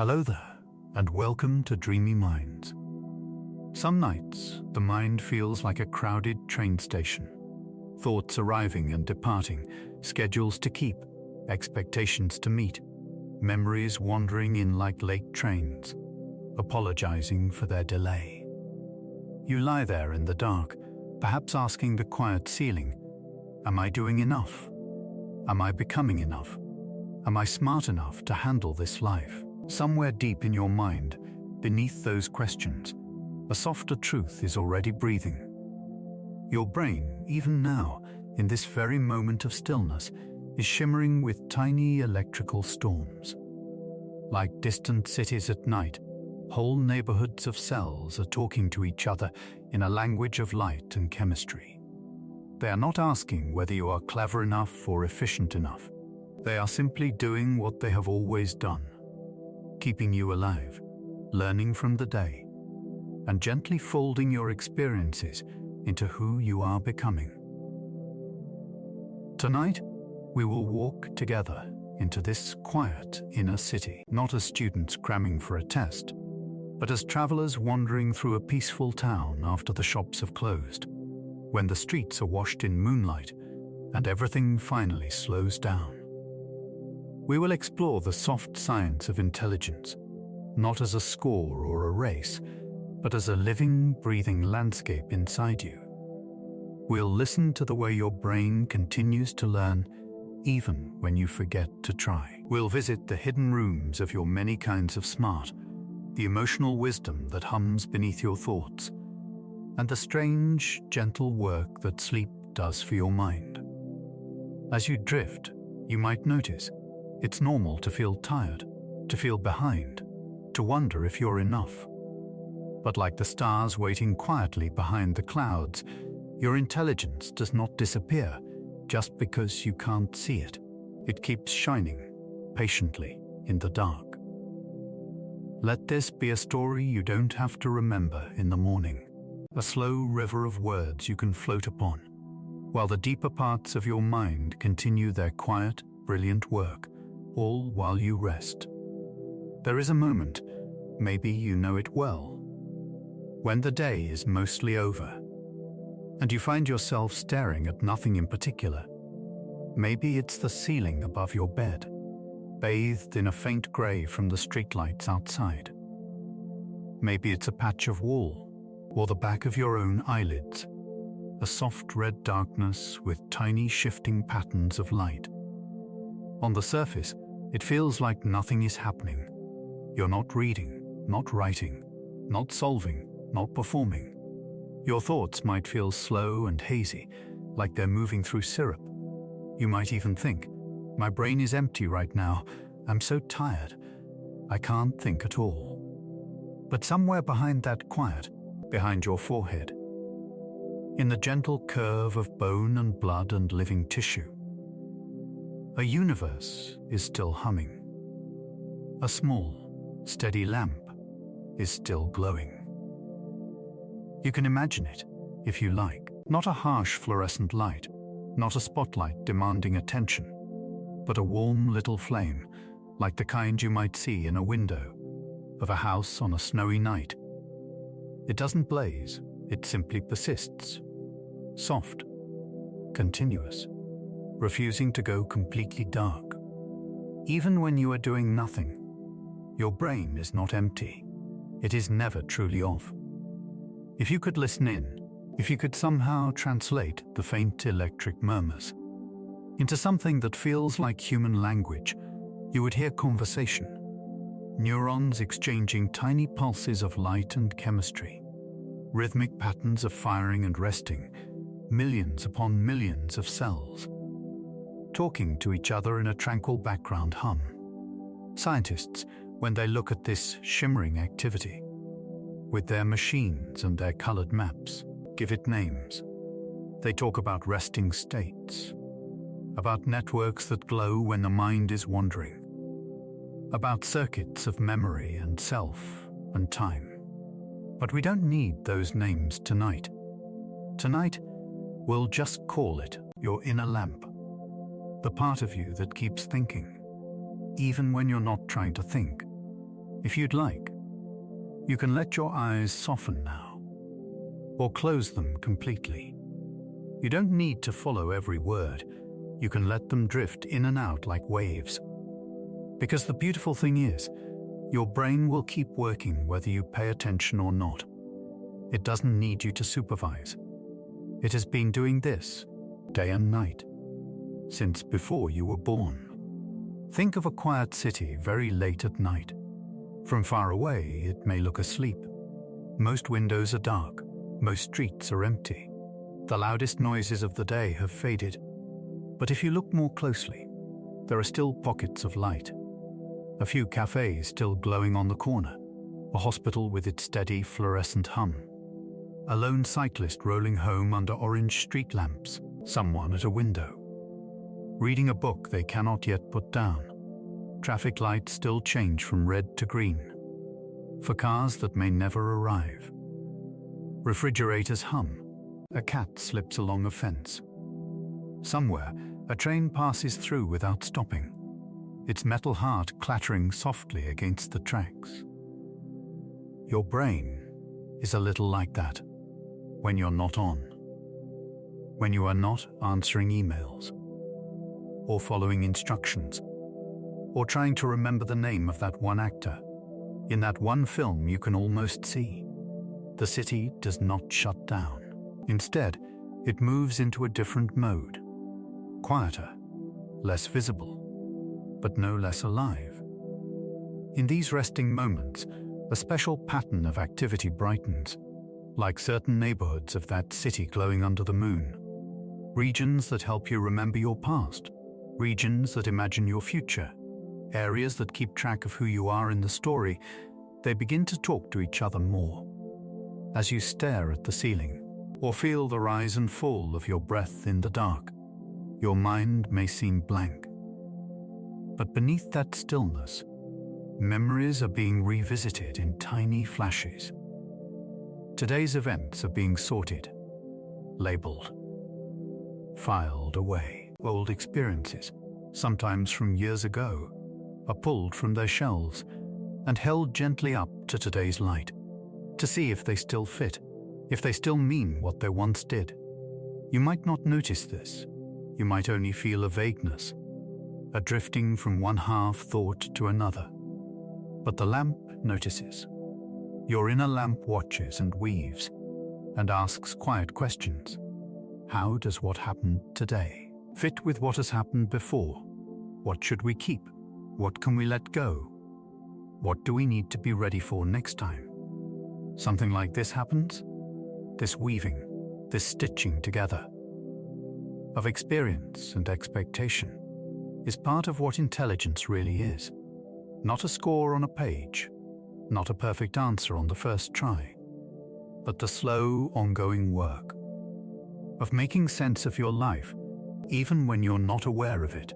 Hello there, and welcome to Dreamy Minds. Some nights, the mind feels like a crowded train station. Thoughts arriving and departing, schedules to keep, expectations to meet, memories wandering in like late trains, apologizing for their delay. You lie there in the dark, perhaps asking the quiet ceiling, am I doing enough? Am I becoming enough? Am I smart enough to handle this life? Somewhere deep in your mind, beneath those questions, a softer truth is already breathing. Your brain, even now, in this very moment of stillness, is shimmering with tiny electrical storms. Like distant cities at night, whole neighborhoods of cells are talking to each other in a language of light and chemistry. They are not asking whether you are clever enough or efficient enough. They are simply doing what they have always done, keeping you alive, learning from the day, and gently folding your experiences into who you are becoming. Tonight, we will walk together into this quiet inner city, not as students cramming for a test, but as travelers wandering through a peaceful town after the shops have closed, when the streets are washed in moonlight and everything finally slows down. We will explore the soft science of intelligence, not as a score or a race, but as a living, breathing landscape inside you. We'll listen to the way your brain continues to learn, even when you forget to try. We'll visit the hidden rooms of your many kinds of smart, the emotional wisdom that hums beneath your thoughts, and the strange, gentle work that sleep does for your mind. As you drift, you might notice it's normal to feel tired, to feel behind, to wonder if you're enough. But like the stars waiting quietly behind the clouds, your intelligence does not disappear just because you can't see it. It keeps shining, patiently, in the dark. Let this be a story you don't have to remember in the morning, a slow river of words you can float upon, while the deeper parts of your mind continue their quiet, brilliant work, all while you rest. There is a moment, maybe you know it well, when the day is mostly over, and you find yourself staring at nothing in particular. Maybe it's the ceiling above your bed, bathed in a faint gray from the streetlights outside. Maybe it's a patch of wall, or the back of your own eyelids, a soft red darkness with tiny shifting patterns of light. On the surface, it feels like nothing is happening. You're not reading, not writing, not solving, not performing. Your thoughts might feel slow and hazy, like they're moving through syrup. You might even think, my brain is empty right now. I'm so tired. I can't think at all. But somewhere behind that quiet, behind your forehead, in the gentle curve of bone and blood and living tissue, a universe is still humming. A small, steady lamp is still glowing. You can imagine it, if you like, not a harsh fluorescent light, not a spotlight demanding attention, but a warm little flame, like the kind you might see in a window of a house on a snowy night. It doesn't blaze, it simply persists, soft, continuous, refusing to go completely dark. Even when you are doing nothing, your brain is not empty. It is never truly off. If you could listen in, if you could somehow translate the faint electric murmurs into something that feels like human language, you would hear conversation, neurons exchanging tiny pulses of light and chemistry, rhythmic patterns of firing and resting, millions upon millions of cells, talking to each other in a tranquil background hum. Scientists, when they look at this shimmering activity, with their machines and their colored maps, give it names. They talk about resting states, about networks that glow when the mind is wandering, about circuits of memory and self and time. But we don't need those names tonight. Tonight, we'll just call it your inner lamp, the part of you that keeps thinking, even when you're not trying to think, If you'd like, you can let your eyes soften now, or close them completely. You don't need to follow every word. You can let them drift in and out like waves. Because the beautiful thing is, your brain will keep working whether you pay attention or not. It doesn't need you to supervise. It has been doing this day and night since before you were born. Think of a quiet city very late at night. From far away, it may look asleep. Most windows are dark. Most streets are empty. The loudest noises of the day have faded. But if you look more closely, there are still pockets of light. A few cafes still glowing on the corner, a hospital with its steady fluorescent hum, a lone cyclist rolling home under orange street lamps, someone at a window, reading a book they cannot yet put down. Traffic lights still change from red to green, for cars that may never arrive. Refrigerators hum, a cat slips along a fence. Somewhere, a train passes through without stopping, its metal heart clattering softly against the tracks. Your brain is a little like that when you're not on, when you are not answering emails, or following instructions, or trying to remember the name of that one actor in that one film you can almost see. The city does not shut down. Instead, it moves into a different mode, quieter, less visible, but no less alive. In these resting moments, a special pattern of activity brightens, like certain neighborhoods of that city glowing under the moon. Regions that help you remember your past, regions that imagine your future, areas that keep track of who you are in the story. They begin to talk to each other more. As you stare at the ceiling, or feel the rise and fall of your breath in the dark, your mind may seem blank. But beneath that stillness, memories are being revisited in tiny flashes. Today's events are being sorted, labeled, filed away. Old experiences, sometimes from years ago, are pulled from their shelves and held gently up to today's light, to see if they still fit, if they still mean what they once did. You might not notice this. You might only feel a vagueness, a drifting from one half-thought to another. But the lamp notices. Your inner lamp watches and weaves, and asks quiet questions. How does what happened today fit with what has happened before? What should we keep? What can we let go? What do we need to be ready for next time? Something like this happens? This weaving, this stitching together of experience and expectation is part of what intelligence really is. Not a score on a page, not a perfect answer on the first try, but the slow, ongoing work of making sense of your life, even when you're not aware of it.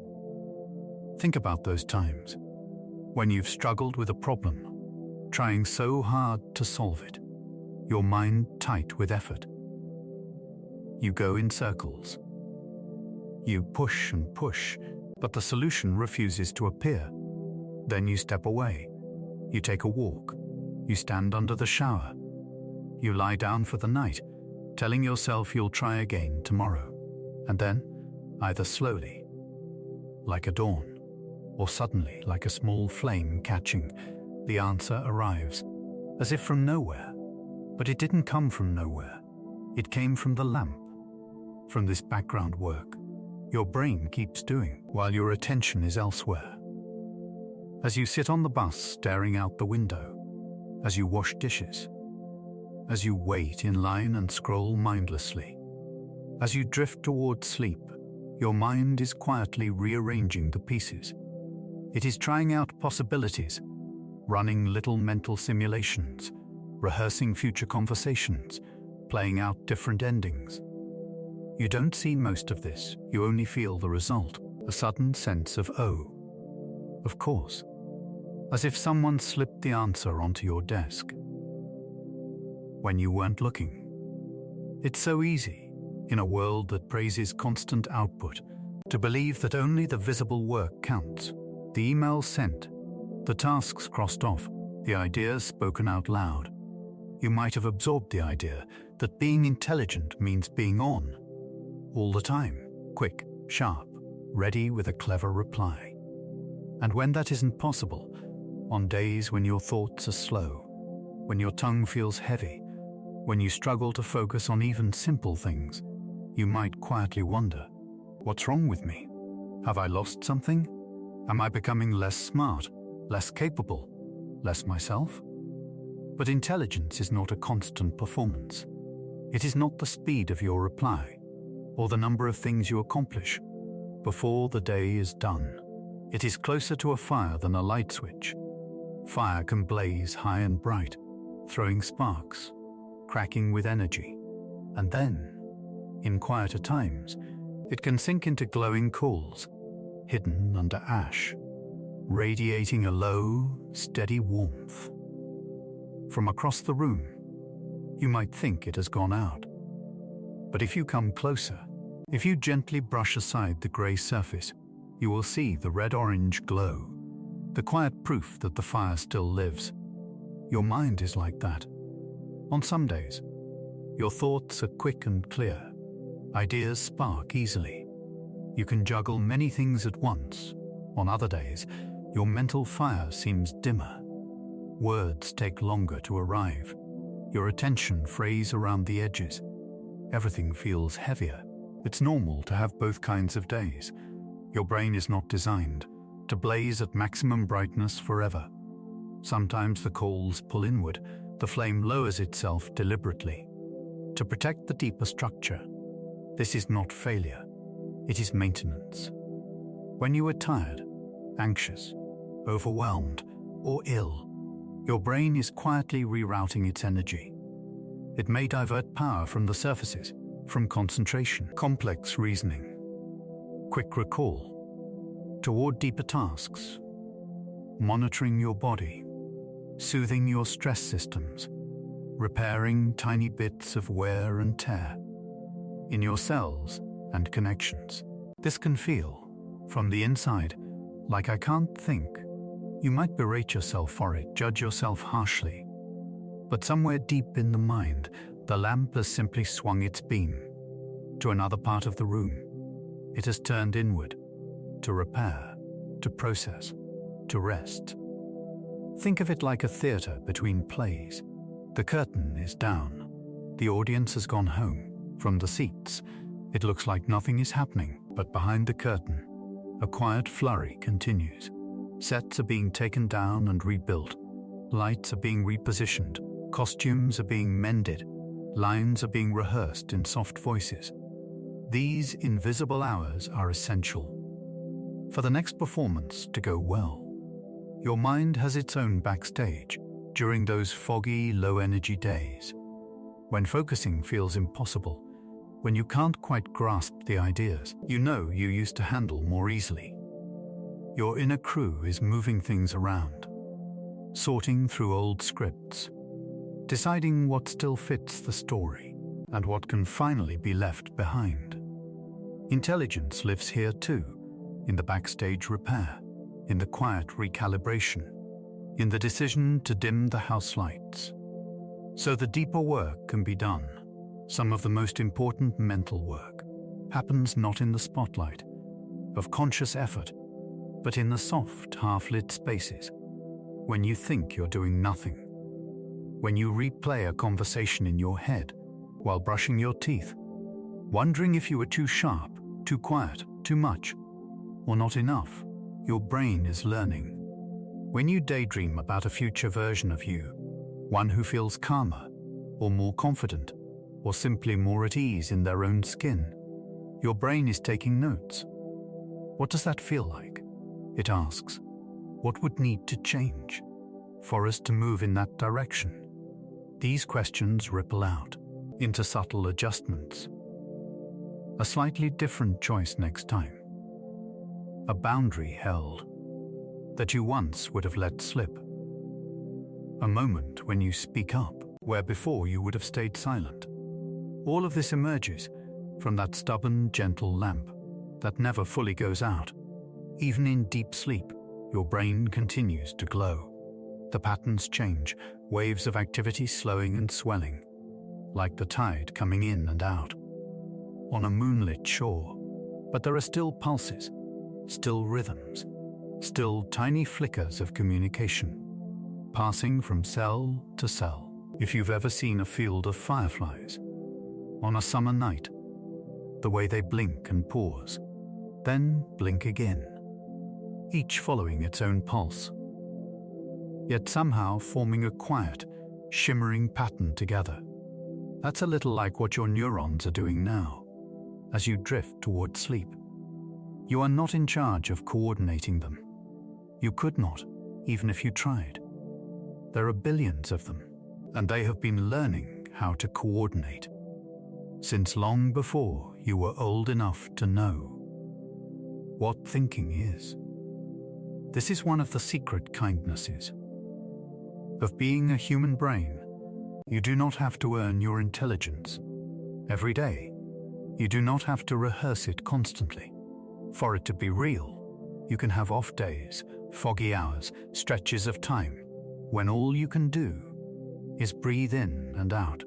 Think about those times when you've struggled with a problem, trying so hard to solve it, your mind tight with effort. You go in circles. You push and push, but the solution refuses to appear. Then you step away. You take a walk. You stand under the shower. You lie down for the night, telling yourself you'll try again tomorrow. And then, either slowly, like a dawn, or suddenly like a small flame catching, the answer arrives, as if from nowhere. But it didn't come from nowhere. It came from the lamp, from this background work your brain keeps doing while your attention is elsewhere. As you sit on the bus staring out the window, as you wash dishes, as you wait in line and scroll mindlessly, as you drift towards sleep, your mind is quietly rearranging the pieces. It is trying out possibilities, running little mental simulations, rehearsing future conversations, playing out different endings. You don't see most of this, you only feel the result, a sudden sense of oh. Of course, as if someone slipped the answer onto your desk when you weren't looking. It's so easy, in a world that praises constant output, to believe that only the visible work counts. The emails sent, the tasks crossed off, the ideas spoken out loud. You might have absorbed the idea that being intelligent means being on, all the time, quick, sharp, ready with a clever reply. And when that isn't possible, on days when your thoughts are slow, when your tongue feels heavy, when you struggle to focus on even simple things, you might quietly wonder, what's wrong with me? Have I lost something? Am I becoming less smart, less capable, less myself? But intelligence is not a constant performance. It is not the speed of your reply, or the number of things you accomplish before the day is done. It is closer to a fire than a light switch. Fire can blaze high and bright, throwing sparks, cracking with energy, and then, in quieter times, it can sink into glowing coals, hidden under ash, radiating a low, steady warmth. From across the room, you might think it has gone out. But if you come closer, if you gently brush aside the grey surface, you will see the red-orange glow, the quiet proof that the fire still lives. Your mind is like that. On some days, your thoughts are quick and clear. Ideas spark easily. You can juggle many things at once. On other days, your mental fire seems dimmer. Words take longer to arrive. Your attention frays around the edges. Everything feels heavier. It's normal to have both kinds of days. Your brain is not designed to blaze at maximum brightness forever. Sometimes the coals pull inward, the flame lowers itself deliberately to protect the deeper structure. This is not failure, it is maintenance. When you are tired, anxious, overwhelmed, or ill, your brain is quietly rerouting its energy. It may divert power from the surfaces, from concentration, complex reasoning, quick recall, toward deeper tasks, monitoring your body, soothing your stress systems, repairing tiny bits of wear and tear in your cells and connections. This can feel, from the inside, like I can't think. You might berate yourself for it, judge yourself harshly. But somewhere deep in the mind, the lamp has simply swung its beam to another part of the room. It has turned inward, to repair, to process, to rest. Think of it like a theater between plays. The curtain is down. The audience has gone home. From the seats, it looks like nothing is happening, but behind the curtain, a quiet flurry continues. Sets are being taken down and rebuilt. Lights are being repositioned. Costumes are being mended. Lines are being rehearsed in soft voices. These invisible hours are essential for the next performance to go well. Your mind has its own backstage during those foggy, low-energy days, when focusing feels impossible, when you can't quite grasp the ideas you know you used to handle more easily. Your inner crew is moving things around, sorting through old scripts, deciding what still fits the story and what can finally be left behind. Intelligence lives here too, in the backstage repair, in the quiet recalibration, in the decision to dim the house lights, so the deeper work can be done. Some of the most important mental work happens not in the spotlight of conscious effort, but in the soft, half-lit spaces, when you think you're doing nothing, when you replay a conversation in your head while brushing your teeth, wondering if you were too sharp, too quiet, too much, or not enough. Your brain is learning. When you daydream about a future version of you, one who feels calmer, or more confident, or simply more at ease in their own skin, your brain is taking notes. What does that feel like? It asks. What would need to change for us to move in that direction? These questions ripple out into subtle adjustments. A slightly different choice next time. A boundary held that you once would have let slip. A moment when you speak up where before you would have stayed silent. All of this emerges from that stubborn, gentle lamp that never fully goes out. Even in deep sleep, your brain continues to glow. The patterns change, waves of activity slowing and swelling, like the tide coming in and out, on a moonlit shore. But there are still pulses, still rhythms, still tiny flickers of communication, passing from cell to cell. If you've ever seen a field of fireflies on a summer night, the way they blink and pause, then blink again, each following its own pulse, yet somehow forming a quiet, shimmering pattern together. That's a little like what your neurons are doing now, as you drift toward sleep. You are not in charge of coordinating them. You could not, even if you tried. There are billions of them, and they have been learning how to coordinate since long before you were old enough to know what thinking is. This is one of the secret kindnesses of being a human brain. You do not have to earn your intelligence every day. You do not have to rehearse it constantly. For it to be real, you can have off days, foggy hours, stretches of time, when all you can do is breathe in and out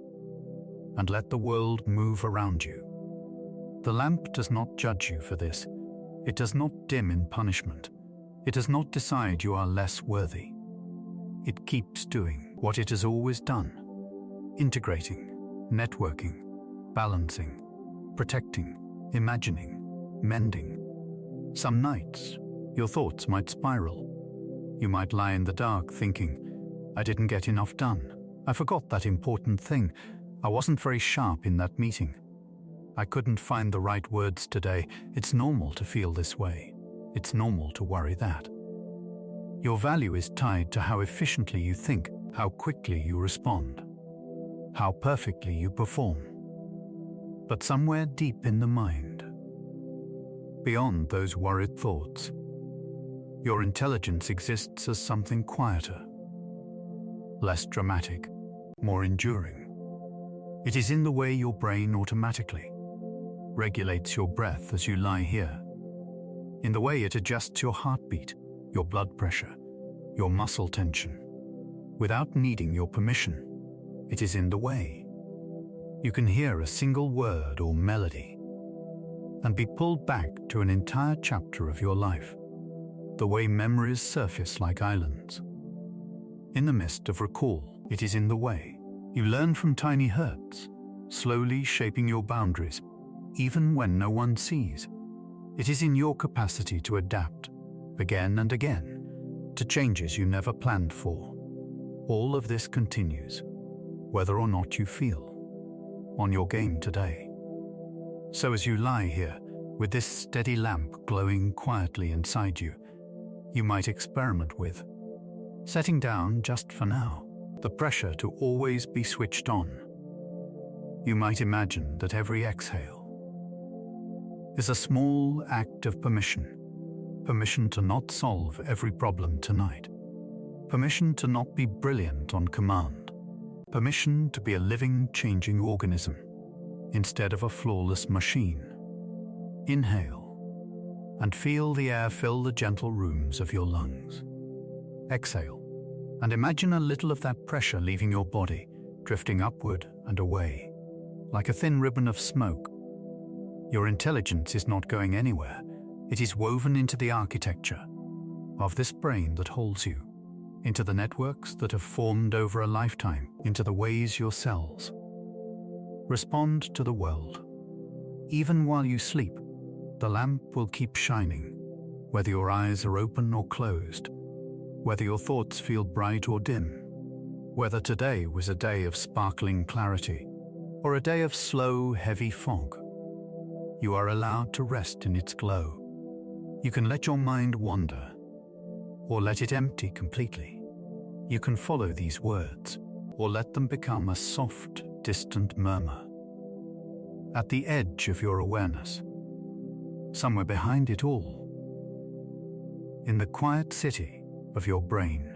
and let the world move around you. The lamp does not judge you for this. It does not dim in punishment. It does not decide you are less worthy. It keeps doing what it has always done, integrating, networking, balancing, protecting, imagining, mending. Some nights, your thoughts might spiral. You might lie in the dark thinking, I didn't get enough done. I forgot that important thing. I wasn't very sharp in that meeting. I couldn't find the right words today. It's normal to feel this way. It's normal to worry that. Your value is tied to how efficiently you think, how quickly you respond, how perfectly you perform. But somewhere deep in the mind, beyond those worried thoughts, your intelligence exists as something quieter, less dramatic, more enduring. It is in the way your brain automatically regulates your breath as you lie here, in the way it adjusts your heartbeat, your blood pressure, your muscle tension, without needing your permission. It is in the way you can hear a single word or melody and be pulled back to an entire chapter of your life, the way memories surface like islands. In the mist of recall, it is in the way you learn from tiny hurts, slowly shaping your boundaries, even when no one sees. It is in your capacity to adapt, again and again, to changes you never planned for. All of this continues, whether or not you feel on your game today. So as you lie here, with this steady lamp glowing quietly inside you, you might experiment with setting down, just for now, the pressure to always be switched on. You might imagine that every exhale is a small act of permission. Permission to not solve every problem tonight. Permission to not be brilliant on command. Permission to be a living, changing organism instead of a flawless machine. Inhale and feel the air fill the gentle rooms of your lungs. Exhale and imagine a little of that pressure leaving your body, drifting upward and away, like a thin ribbon of smoke. Your intelligence is not going anywhere. It is woven into the architecture of this brain that holds you, into the networks that have formed over a lifetime, into the ways your cells respond to the world. Even while you sleep, the lamp will keep shining, whether your eyes are open or closed, whether your thoughts feel bright or dim, whether today was a day of sparkling clarity or a day of slow, heavy fog. You are allowed to rest in its glow. You can let your mind wander, or let it empty completely. You can follow these words, or let them become a soft, distant murmur. At the edge of your awareness, somewhere behind it all, in the quiet city of your brain,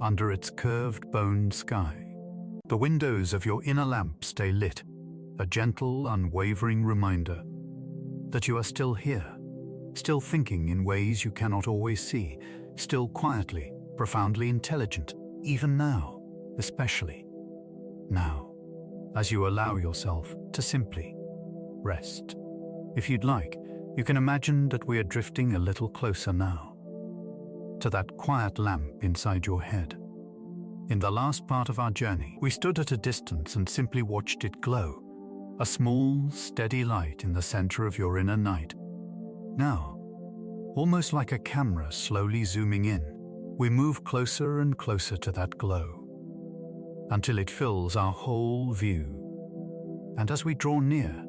under its curved bone sky, the windows of your inner lamp stay lit, a gentle, unwavering reminder that you are still here, still thinking in ways you cannot always see, still quietly, profoundly intelligent, even now, especially now, as you allow yourself to simply rest. If you'd like, you can imagine that we are drifting a little closer now, to that quiet lamp inside your head. In the last part of our journey, we stood at a distance and simply watched it glow, a small, steady light in the center of your inner night. Now, almost like a camera slowly zooming in, we move closer and closer to that glow, until it fills our whole view. And as we draw near,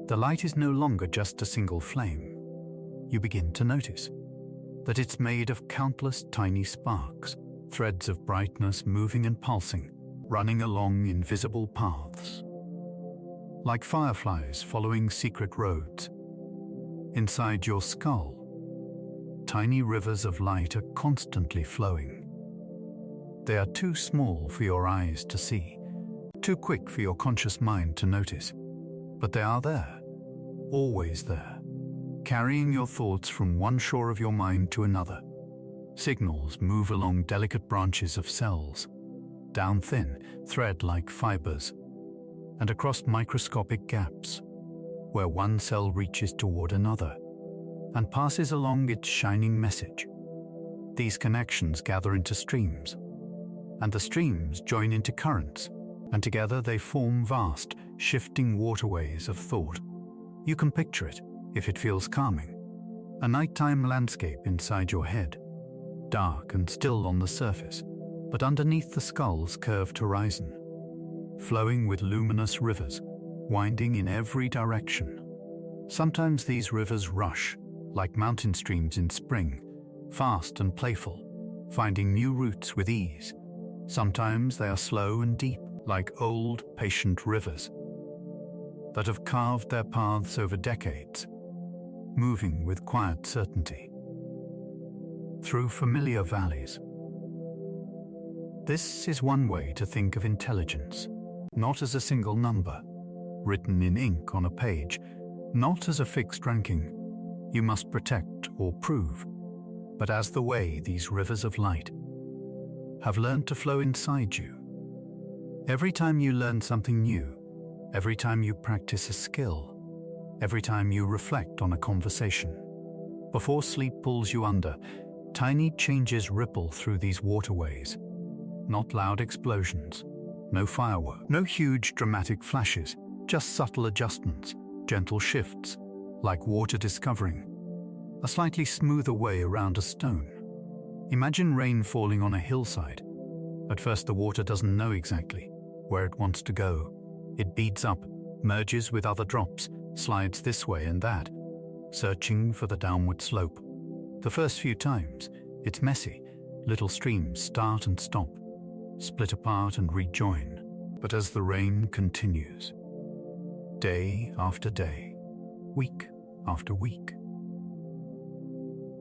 the light is no longer just a single flame. You begin to notice that it's made of countless tiny sparks, threads of brightness moving and pulsing, running along invisible paths. Like fireflies following secret roads. Inside your skull, tiny rivers of light are constantly flowing. They are too small for your eyes to see, too quick for your conscious mind to notice, but they are there, always there, carrying your thoughts from one shore of your mind to another. Signals move along delicate branches of cells, down thin, thread-like fibers, and across microscopic gaps, where one cell reaches toward another and passes along its shining message. These connections gather into streams, and the streams join into currents, and together they form vast, shifting waterways of thought. You can picture it, if it feels calming, a nighttime landscape inside your head, dark and still on the surface, but underneath the skull's curved horizon, flowing with luminous rivers, winding in every direction. Sometimes these rivers rush, like mountain streams in spring, fast and playful, finding new routes with ease. Sometimes they are slow and deep, like old, patient rivers that have carved their paths over decades, moving with quiet certainty through familiar valleys. This is one way to think of intelligence, not as a single number, written in ink on a page, not as a fixed ranking you must protect or prove, but as the way these rivers of light have learned to flow inside you. Every time you learn something new, every time you practice a skill, every time you reflect on a conversation, before sleep pulls you under, tiny changes ripple through these waterways. Not loud explosions, no firework, no huge dramatic flashes, just subtle adjustments, gentle shifts, like water discovering a slightly smoother way around a stone. Imagine rain falling on a hillside. At first the water doesn't know exactly where it wants to go. It beads up, merges with other drops, slides this way and that, searching for the downward slope. The first few times, it's messy. Little streams start and stop, split apart and rejoin. But as the rain continues, day after day, week after week,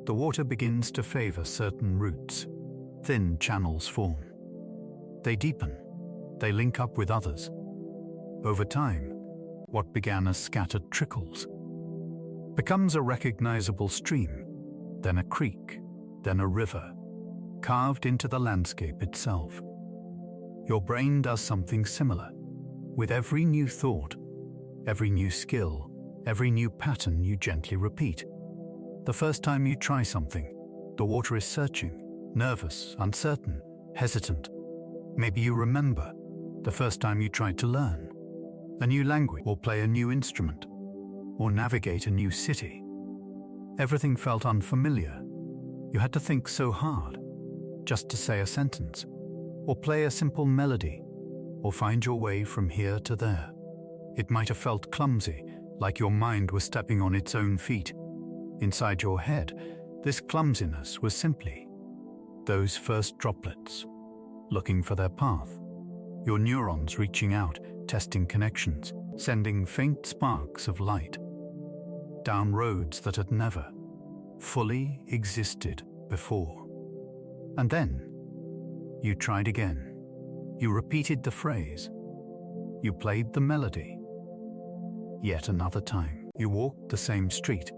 the water begins to favor certain routes. Thin channels form. They deepen. They link up with others. Over time, what began as scattered trickles becomes a recognizable stream, then a creek, then a river, carved into the landscape itself. Your brain does something similar. With every new thought, every new skill, every new pattern you gently repeat. The first time you try something, the water is searching, nervous, uncertain, hesitant. Maybe you remember the first time you tried to learn a new language, or play a new instrument, or navigate a new city. Everything felt unfamiliar. You had to think so hard, just to say a sentence, or play a simple melody, or find your way from here to there. It might have felt clumsy, like your mind was stepping on its own feet. Inside your head, this clumsiness was simply those first droplets, looking for their path. Your neurons reaching out, testing connections, sending faint sparks of light down roads that had never fully existed before. And then, you tried again. You repeated the phrase. You played the melody. Yet another time, you walked the same street.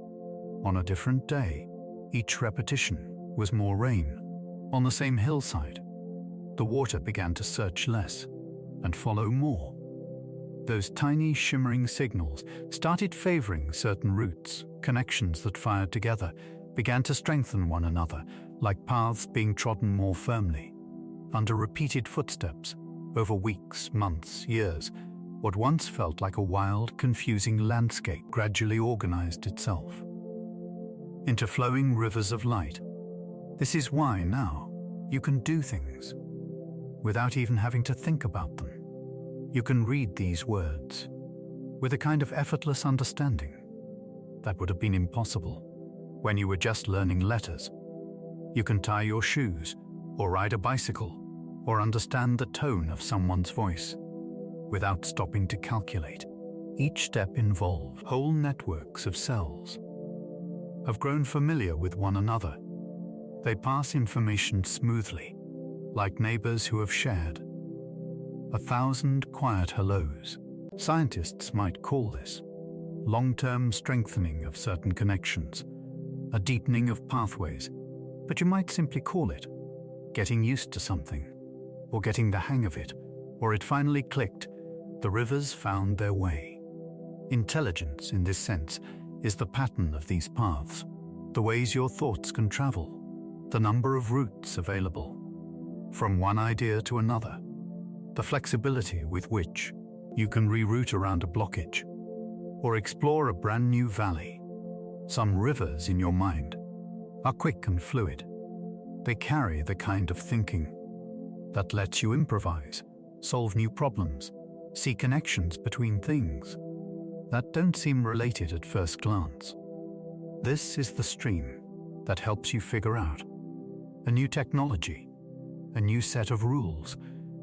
On a different day, each repetition was more rain, On the same hillside, the water began to search less and follow more. Those tiny shimmering signals started favoring certain routes. Connections that fired together began to strengthen one another, like paths being trodden more firmly. Under repeated footsteps, over weeks, months, years, what once felt like a wild, confusing landscape gradually organized itself into flowing rivers of light. This is why now you can do things without even having to think about them. You can read these words with a kind of effortless understanding that would have been impossible when you were just learning letters. You can tie your shoes, or ride a bicycle, or understand the tone of someone's voice without stopping to calculate. Each step involved whole networks of cells have grown familiar with one another. They pass information smoothly, like neighbors who have shared 1,000 quiet hellos. Scientists might call this long-term strengthening of certain connections, a deepening of pathways, but you might simply call it getting used to something, or getting the hang of it, or it finally clicked. The rivers found their way. Intelligence, in this sense, is the pattern of these paths, the ways your thoughts can travel, the number of routes available, from one idea to another, the flexibility with which you can reroute around a blockage, or explore a brand new valley. Some rivers in your mind are quick and fluid. They carry the kind of thinking that lets you improvise, solve new problems, see connections between things that don't seem related at first glance. This is the stream that helps you figure out a new technology, a new set of rules,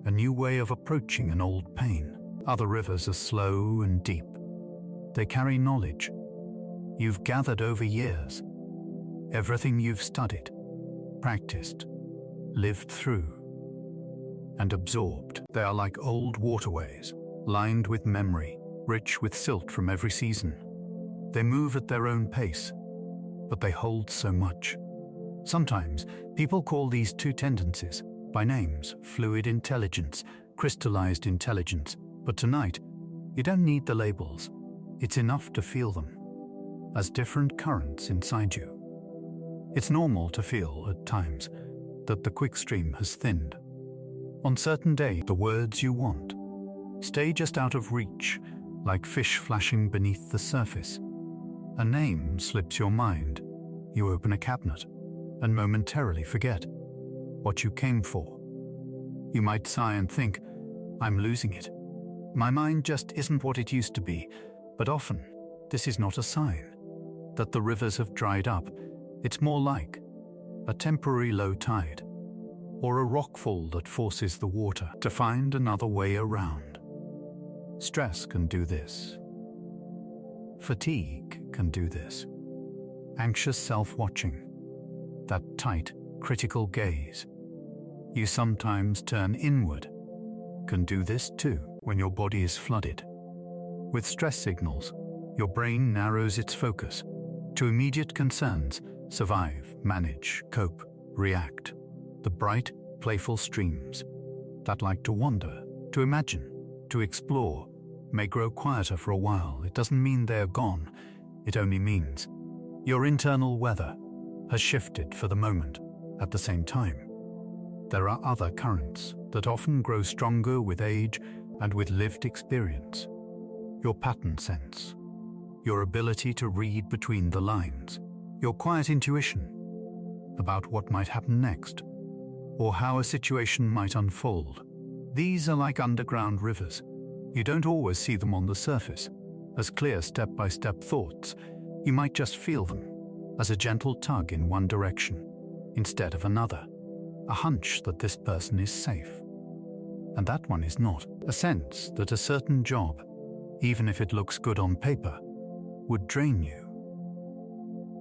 a new way of approaching an old pain. Other rivers are slow and deep. They carry knowledge you've gathered over years, everything you've studied, practiced, lived through, and absorbed. They are like old waterways, lined with memory, rich with silt from every season. They move at their own pace, but they hold so much. Sometimes people call these two tendencies by names: fluid intelligence, crystallized intelligence. But tonight, you don't need the labels. It's enough to feel them as different currents inside you. It's normal to feel at times that the quick stream has thinned. On certain days, the words you want stay just out of reach, like fish flashing beneath the surface. A name slips your mind. You open a cabinet and momentarily forget what you came for. You might sigh and think, "I'm losing it. My mind just isn't what it used to be." But often, this is not a sign that the rivers have dried up. It's more like a temporary low tide, or a rockfall that forces the water to find another way around. Stress can do this. Fatigue can do this. Anxious self-watching, that tight, critical gaze you sometimes turn inward, can do this too. When your body is flooded with stress signals, your brain narrows its focus to immediate concerns: survive, manage, cope, react. The bright, playful streams that like to wander, to imagine, to explore, may grow quieter for a while. It doesn't mean they're gone. It only means your internal weather has shifted for the moment. At the same time, there are other currents that often grow stronger with age and with lived experience. Your pattern sense, your ability to read between the lines, your quiet intuition about what might happen next, or how a situation might unfold. These are like underground rivers. You don't always see them on the surface as clear step-by-step thoughts. You might just feel them as a gentle tug in one direction instead of another, a hunch that this person is safe and that one is not, a sense that a certain job, even if it looks good on paper, would drain you,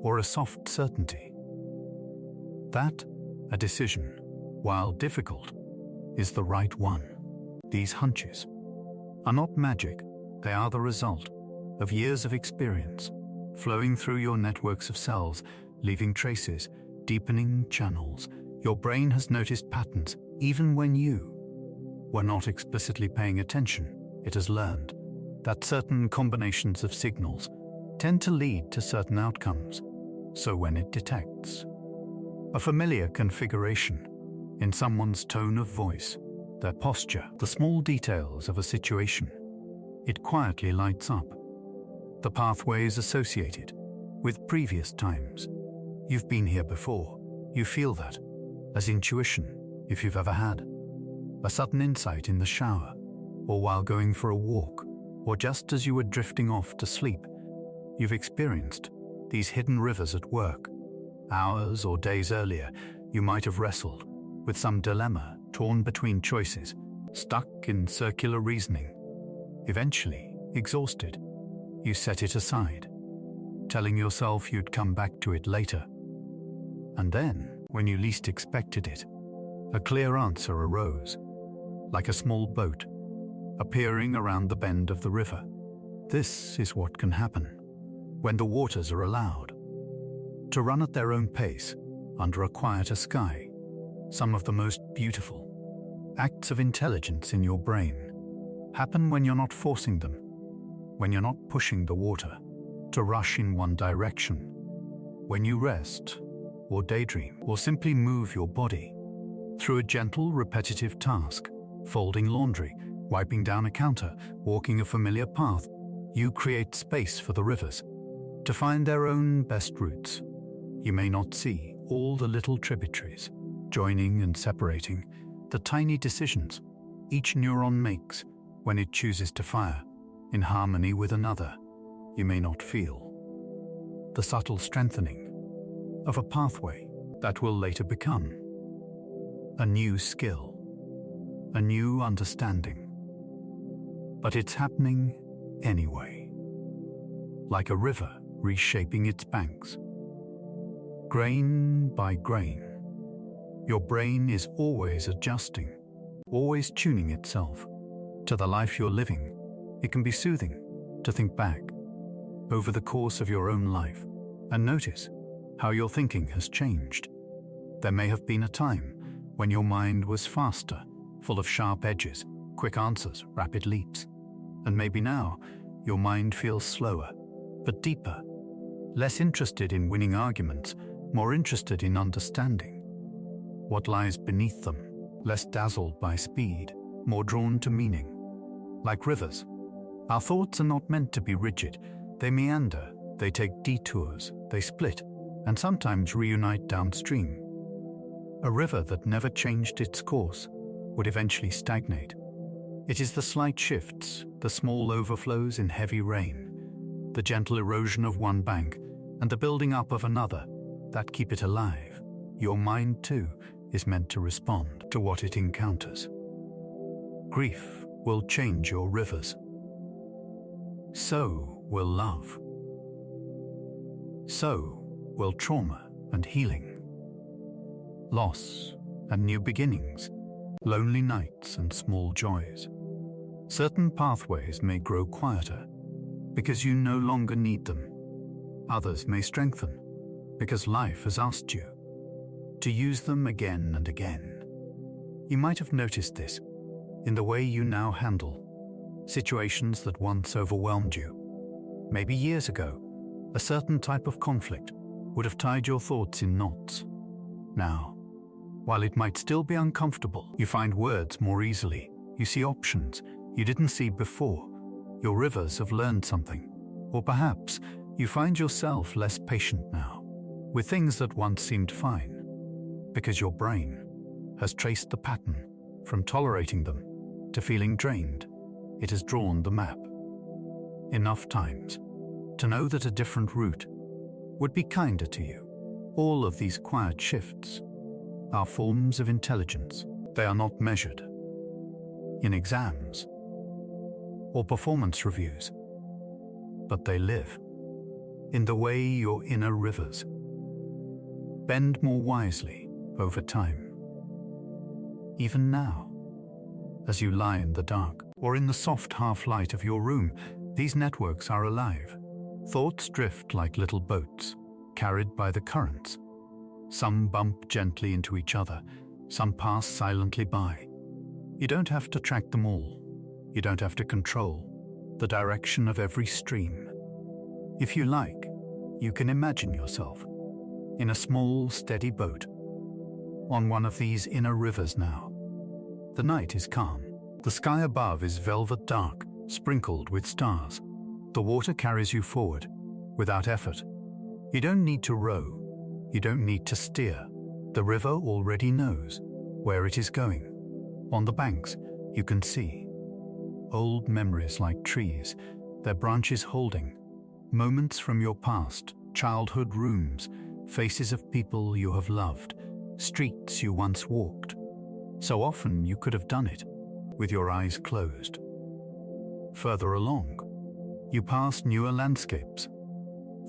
or a soft certainty that a decision, while difficult, is the right one. These hunches are not magic. They are the result of years of experience, flowing through your networks of cells, leaving traces, deepening channels. Your brain has noticed patterns even when you were not explicitly paying attention. It has learned that certain combinations of signals tend to lead to certain outcomes. So when it detects a familiar configuration in someone's tone of voice, their posture, the small details of a situation, it quietly lights up the pathways associated with previous times. You've been here before. You feel that as intuition, if you've ever had a sudden insight in the shower, or while going for a walk, or just as you were drifting off to sleep. You've experienced these hidden rivers at work. Hours or days earlier, you might have wrestled with some dilemma, torn between choices, stuck in circular reasoning. Eventually, exhausted, you set it aside, telling yourself you'd come back to it later. And then, when you least expected it, a clear answer arose, like a small boat appearing around the bend of the river. This is what can happen when the waters are allowed to run at their own pace under a quieter sky. Some of the most beautiful acts of intelligence in your brain happen when you're not forcing them, when you're not pushing the water to rush in one direction, when you rest or daydream or simply move your body through a gentle, repetitive task, folding laundry, wiping down a counter, walking a familiar path. You create space for the rivers to find their own best routes. You may not see all the little tributaries joining and separating, the tiny decisions each neuron makes when it chooses to fire in harmony with another. You may not feel the subtle strengthening of a pathway that will later become a new skill, a new understanding. But it's happening anyway, like a river reshaping its banks. Grain by grain, your brain is always adjusting, always tuning itself to the life you're living. It can be soothing to think back over the course of your own life and notice how your thinking has changed. There may have been a time when your mind was faster, full of sharp edges, quick answers, rapid leaps. And maybe now your mind feels slower, but deeper, less interested in winning arguments, more interested in understanding what lies beneath them, less dazzled by speed, more drawn to meaning. Like rivers, our thoughts are not meant to be rigid. They meander, they take detours, they split, and sometimes reunite downstream. A river that never changed its course would eventually stagnate. It is the slight shifts, the small overflows in heavy rain, the gentle erosion of one bank, and the building up of another that keep it alive. Your mind, too, is meant to respond to what it encounters. Grief will change your rivers. So will love. So will trauma and healing. Loss and new beginnings. Lonely nights and small joys. Certain pathways may grow quieter because you no longer need them. Others may strengthen because life has asked you to use them again and again. You might have noticed this in the way you now handle situations that once overwhelmed you. Maybe years ago, a certain type of conflict would have tied your thoughts in knots. Now, while it might still be uncomfortable, you find words more easily. You see options you didn't see before. Your rivers have learned something. Or perhaps you find yourself less patient now with things that once seemed fine, because your brain has traced the pattern from tolerating them to feeling drained. It has drawn the map enough times to know that a different route would be kinder to you. All of these quiet shifts are forms of intelligence. They are not measured in exams or performance reviews, but they live in the way your inner rivers bend more wisely over time. Even now, as you lie in the dark or in the soft half-light of your room, these networks are alive. Thoughts drift like little boats, carried by the currents. Some bump gently into each other, some pass silently by. You don't have to track them all. You don't have to control the direction of every stream. If you like, you can imagine yourself in a small, steady boat on one of these inner rivers now. The night is calm. The sky above is velvet dark, sprinkled with stars. The water carries you forward without effort. You don't need to row. You don't need to steer. The river already knows where it is going. On the banks, you can see old memories like trees, their branches holding moments from your past, childhood rooms, faces of people you have loved, streets you once walked. So often you could have done it with your eyes closed. Further along, you pass newer landscapes,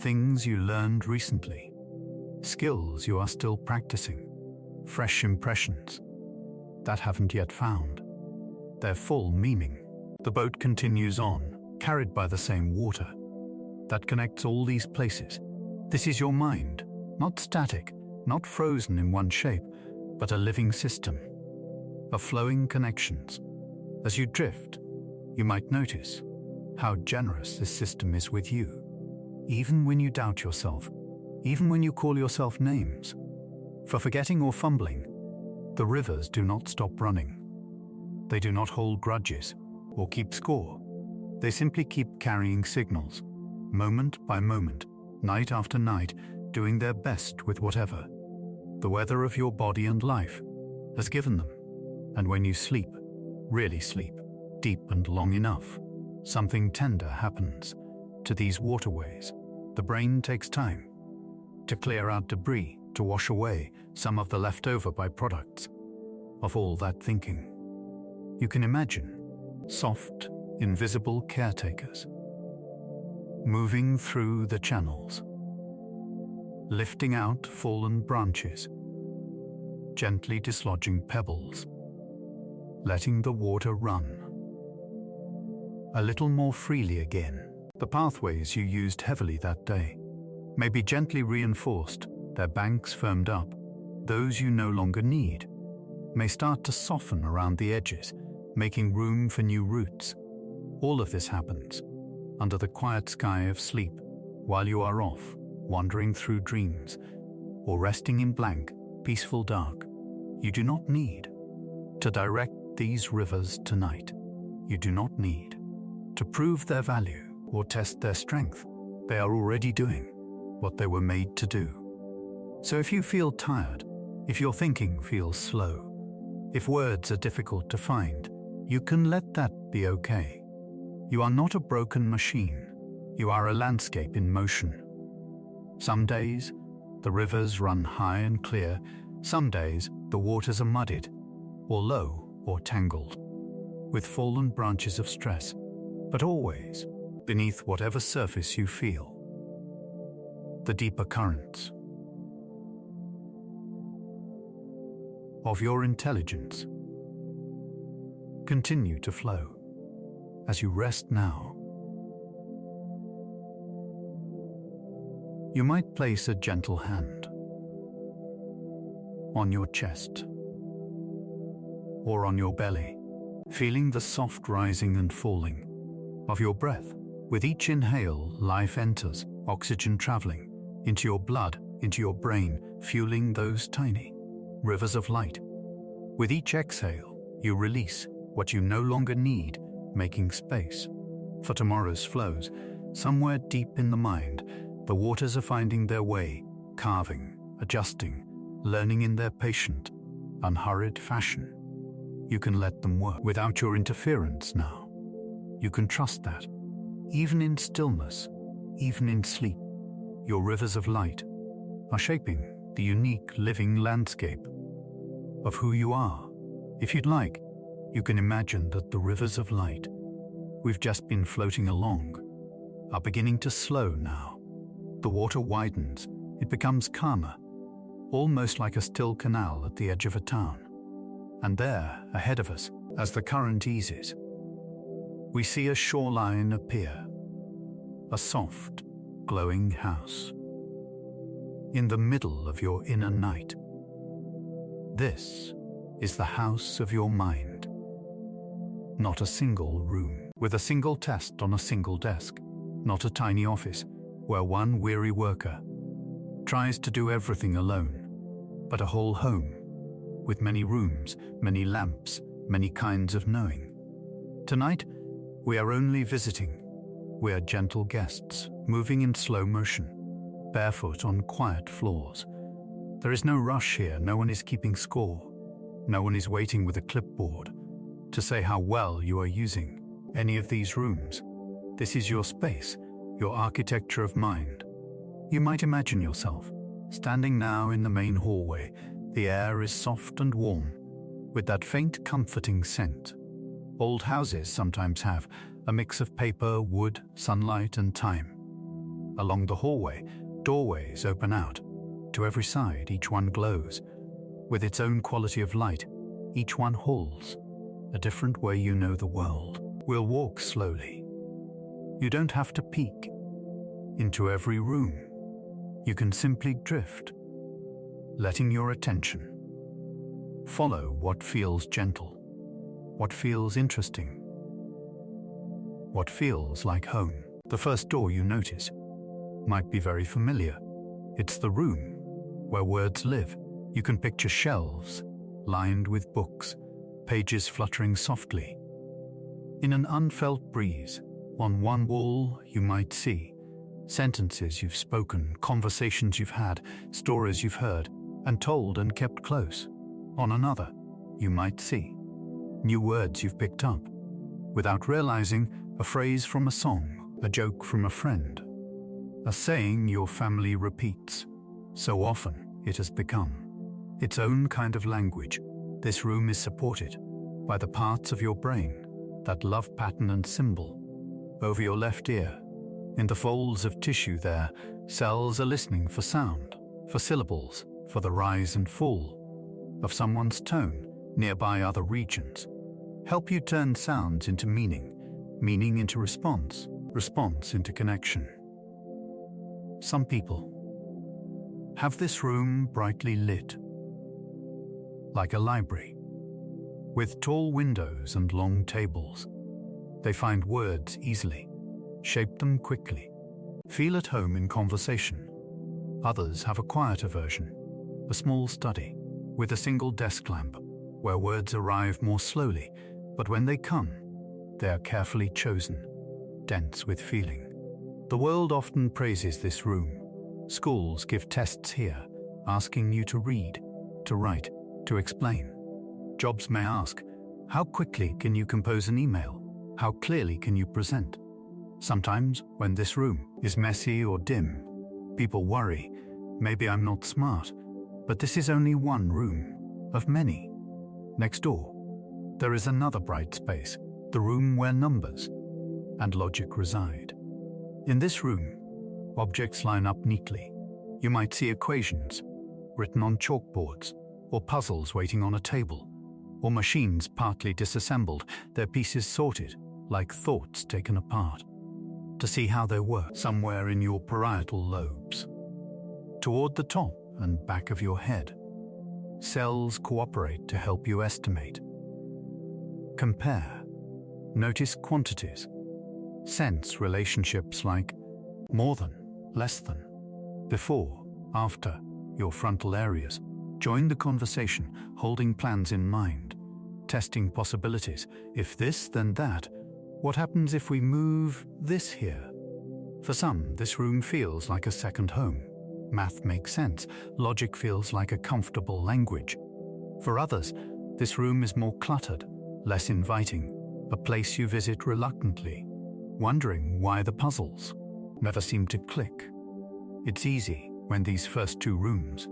things you learned recently, skills you are still practicing, fresh impressions that haven't yet found their full meaning. The boat continues on, carried by the same water that connects all these places. This is your mind, not static, not frozen in one shape, but a living system of flowing connections. As you drift, you might notice how generous this system is with you, even when you doubt yourself, even when you call yourself names. For forgetting or fumbling, the rivers do not stop running. They do not hold grudges or keep score. They simply keep carrying signals, moment by moment, night after night, doing their best with whatever the weather of your body and life has given them. And when you sleep, really sleep, deep and long enough, something tender happens to these waterways. The brain takes time to clear out debris, to wash away some of the leftover byproducts of all that thinking. You can imagine soft, invisible caretakers moving through the channels, lifting out fallen branches, gently dislodging pebbles, letting the water run a little more freely again. The pathways you used heavily that day may be gently reinforced, their banks firmed up. Those you no longer need may start to soften around the edges, making room for new routes. All of this happens under the quiet sky of sleep, while you are off, wandering through dreams, or resting in blank, peaceful dark. You do not need to direct these rivers tonight. You do not need to prove their value or test their strength. They are already doing what they were made to do. So if you feel tired, if your thinking feels slow, if words are difficult to find, you can let that be okay. You are not a broken machine. You are a landscape in motion. Some days, the rivers run high and clear. Some days, the waters are muddied, or low, or tangled, with fallen branches of stress. But always, beneath whatever surface you feel, the deeper currents of your intelligence continue to flow as you rest now. You might place a gentle hand on your chest or on your belly, feeling the soft rising and falling of your breath. With each inhale, life enters, oxygen traveling into your blood, into your brain, fueling those tiny rivers of light. With each exhale, you release what you no longer need, making space for tomorrow's flows. Somewhere deep in the mind, the waters are finding their way, carving, adjusting, learning in their patient, unhurried fashion. You can let them work without your interference now. You can trust that, even in stillness, even in sleep, your rivers of light are shaping the unique living landscape of who you are. If you'd like, you can imagine that the rivers of light we've just been floating along are beginning to slow now. The water widens, it becomes calmer, almost like a still canal at the edge of a town. And there, ahead of us, as the current eases, we see a shoreline appear, a soft, glowing house. in the middle of your inner night. This is the house of your mind. Not a single room with a single test on a single desk, not a tiny office where one weary worker tries to do everything alone, but a whole home with many rooms, many lamps, many kinds of knowing. Tonight, we are only visiting. We are gentle guests, moving in slow motion, barefoot on quiet floors. There is no rush here, no one is keeping score. No one is waiting with a clipboard to say how well you are using any of these rooms. This is your space, your architecture of mind. You might imagine yourself standing now in the main hallway. The air is soft and warm, with that faint comforting scent. Old houses sometimes have a mix of paper, wood, sunlight, and time. Along the hallway, doorways open out. To every side, each one glows. With its own quality of light, each one holds a different way you know the world. We'll walk slowly. You don't have to peek into every room. You can simply drift, letting your attention follow what feels gentle, what feels interesting, what feels like home. The first door you notice might be very familiar. It's the room where words live. You can picture shelves lined with books, pages fluttering softly. In an unfelt breeze, on one wall you might see sentences you've spoken, conversations you've had, stories you've heard and told and kept close. On another, you might see new words you've picked up, without realizing, a phrase from a song, a joke from a friend, a saying your family repeats. So often it has become its own kind of language. This room is supported by the parts of your brain that love pattern and symbol. Over your left ear, in the folds of tissue there, cells are listening for sound, for syllables, for the rise and fall of someone's tone. Nearby other regions help you turn sounds into meaning, meaning into response, response into connection. Some people have this room brightly lit, like a library, with tall windows and long tables. They find words easily, shape them quickly, feel at home in conversation. Others have a quieter version, a small study, with a single desk lamp, where words arrive more slowly, but when they come, they are carefully chosen, dense with feeling. The world often praises this room. Schools give tests here, asking you to read, to write, to explain. Jobs may ask, how quickly can you compose an email? How clearly can you present? Sometimes, when this room is messy or dim, people worry, maybe I'm not smart. But this is only one room of many. Next door, there is another bright space, the room where numbers and logic reside. In this room, objects line up neatly. You might see equations written on chalkboards, or puzzles waiting on a table, or machines partly disassembled, their pieces sorted like thoughts taken apart, to see how they work somewhere in your parietal lobes. Toward the top and back of your head, cells cooperate to help you estimate, compare, notice quantities, sense relationships like more than, less than, before, after, your frontal areas. Join the conversation, holding plans in mind, testing possibilities. If this, then that. What happens if we move this here? For some, this room feels like a second home. Math makes sense. Logic feels like a comfortable language. For others, this room is more cluttered, less inviting, a place you visit reluctantly, wondering why the puzzles never seem to click. It's easy when these first two rooms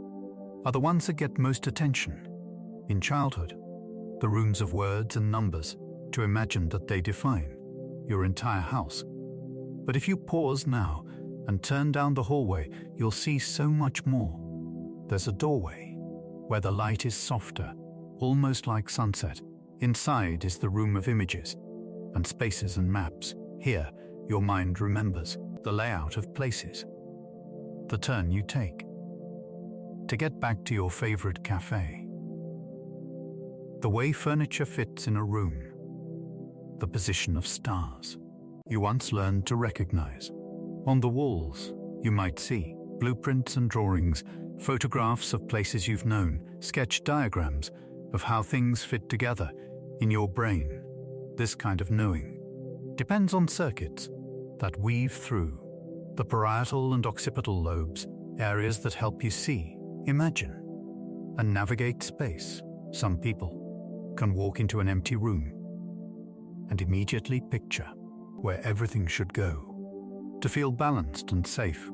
are the ones that get most attention. In childhood, the rooms of words and numbers, to imagine that they define your entire house. But if you pause now and turn down the hallway, you'll see so much more. There's a doorway where the light is softer, almost like sunset. Inside is the room of images and spaces and maps. Here, your mind remembers the layout of places, the turn you take, to get back to your favorite cafe. The way furniture fits in a room, the position of stars you once learned to recognize. On the walls, you might see blueprints and drawings, photographs of places you've known, sketch diagrams of how things fit together in your brain. This kind of knowing depends on circuits that weave through the parietal and occipital lobes, areas that help you see, imagine, and navigate space. Some people can walk into an empty room and immediately picture where everything should go to feel balanced and safe.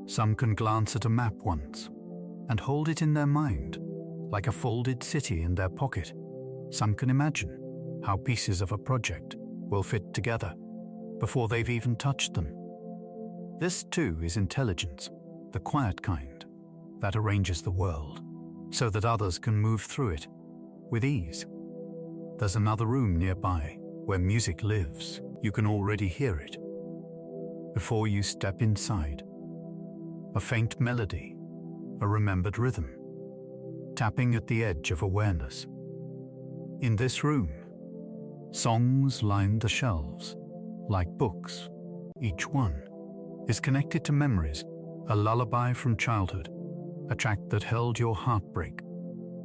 Some can glance at a map once and hold it in their mind like a folded city in their pocket. Some can imagine how pieces of a project will fit together before they've even touched them. This too is intelligence, the quiet kind that arranges the world so that others can move through it with ease. There's another room nearby where music lives. You can already hear it before you step inside. A faint melody, a remembered rhythm, tapping at the edge of awareness. In this room, songs line the shelves like books. Each one is connected to memories, a lullaby from childhood, a track that held your heartbreak,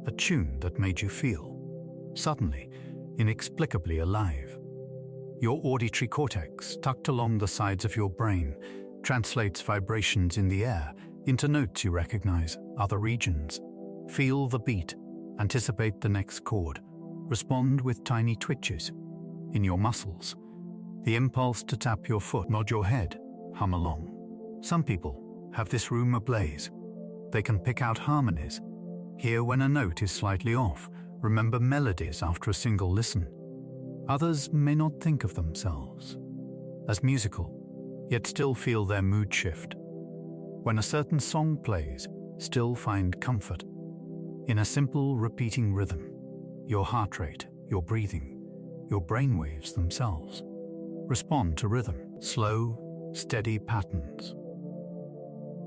a tune that made you feel suddenly, inexplicably alive. Your auditory cortex, tucked along the sides of your brain, translates vibrations in the air into notes you recognize. Other regions feel the beat, anticipate the next chord, respond with tiny twitches in your muscles. The impulse to tap your foot, nod your head, hum along. Some people have this room ablaze. They can pick out harmonies, hear when a note is slightly off, remember melodies after a single listen. Others may not think of themselves as musical, yet still feel their mood shift. When a certain song plays, still find comfort in a simple repeating rhythm. Your heart rate, your breathing, your brainwaves themselves respond to rhythm. Slow, steady patterns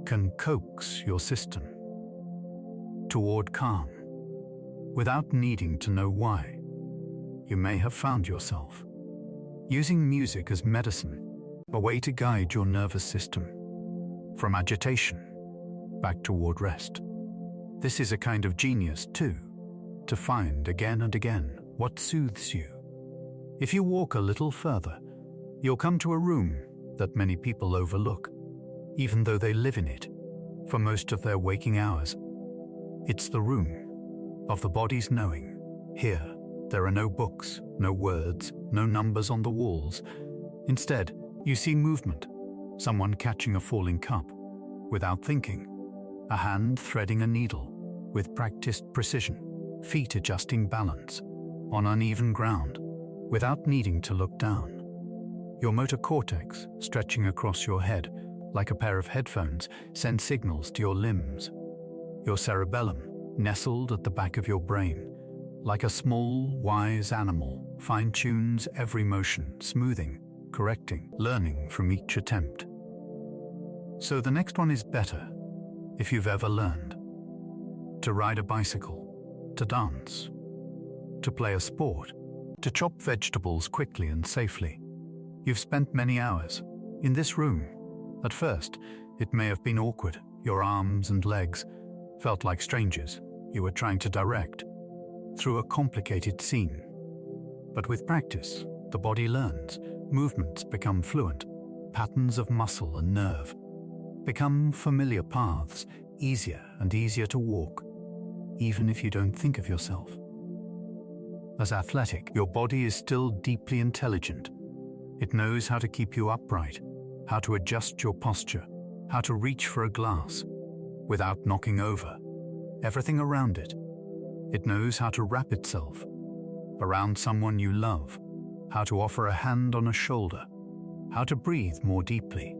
can coax your system toward calm without needing to know why. You may have found yourself using music as medicine, a way to guide your nervous system from agitation back toward rest. This is a kind of genius too, to find again and again what soothes you. If you walk a little further, you'll come to a room that many people overlook, even though they live in it for most of their waking hours. It's the room of the body's knowing. Here, there are no books, no words, no numbers on the walls. Instead, you see movement, someone catching a falling cup without thinking, a hand threading a needle with practiced precision, feet adjusting balance on uneven ground without needing to look down. Your motor cortex, stretching across your head like a pair of headphones, sends signals to your limbs. Your cerebellum, nestled at the back of your brain, like a small, wise animal, fine-tunes every motion, smoothing, correcting, learning from each attempt. So the next one is better, if you've ever learned to ride a bicycle, to dance, to play a sport, to chop vegetables quickly and safely. You've spent many hours in this room. At first, it may have been awkward. Your arms and legs felt like strangers you were trying to direct through a complicated scene. But with practice, the body learns, movements become fluent, patterns of muscle and nerve become familiar paths, easier and easier to walk, even if you don't think of yourself as athletic. Your body is still deeply intelligent. It knows how to keep you upright, how to adjust your posture, how to reach for a glass without knocking over everything around it. It knows how to wrap itself around someone you love, how to offer a hand on a shoulder, how to breathe more deeply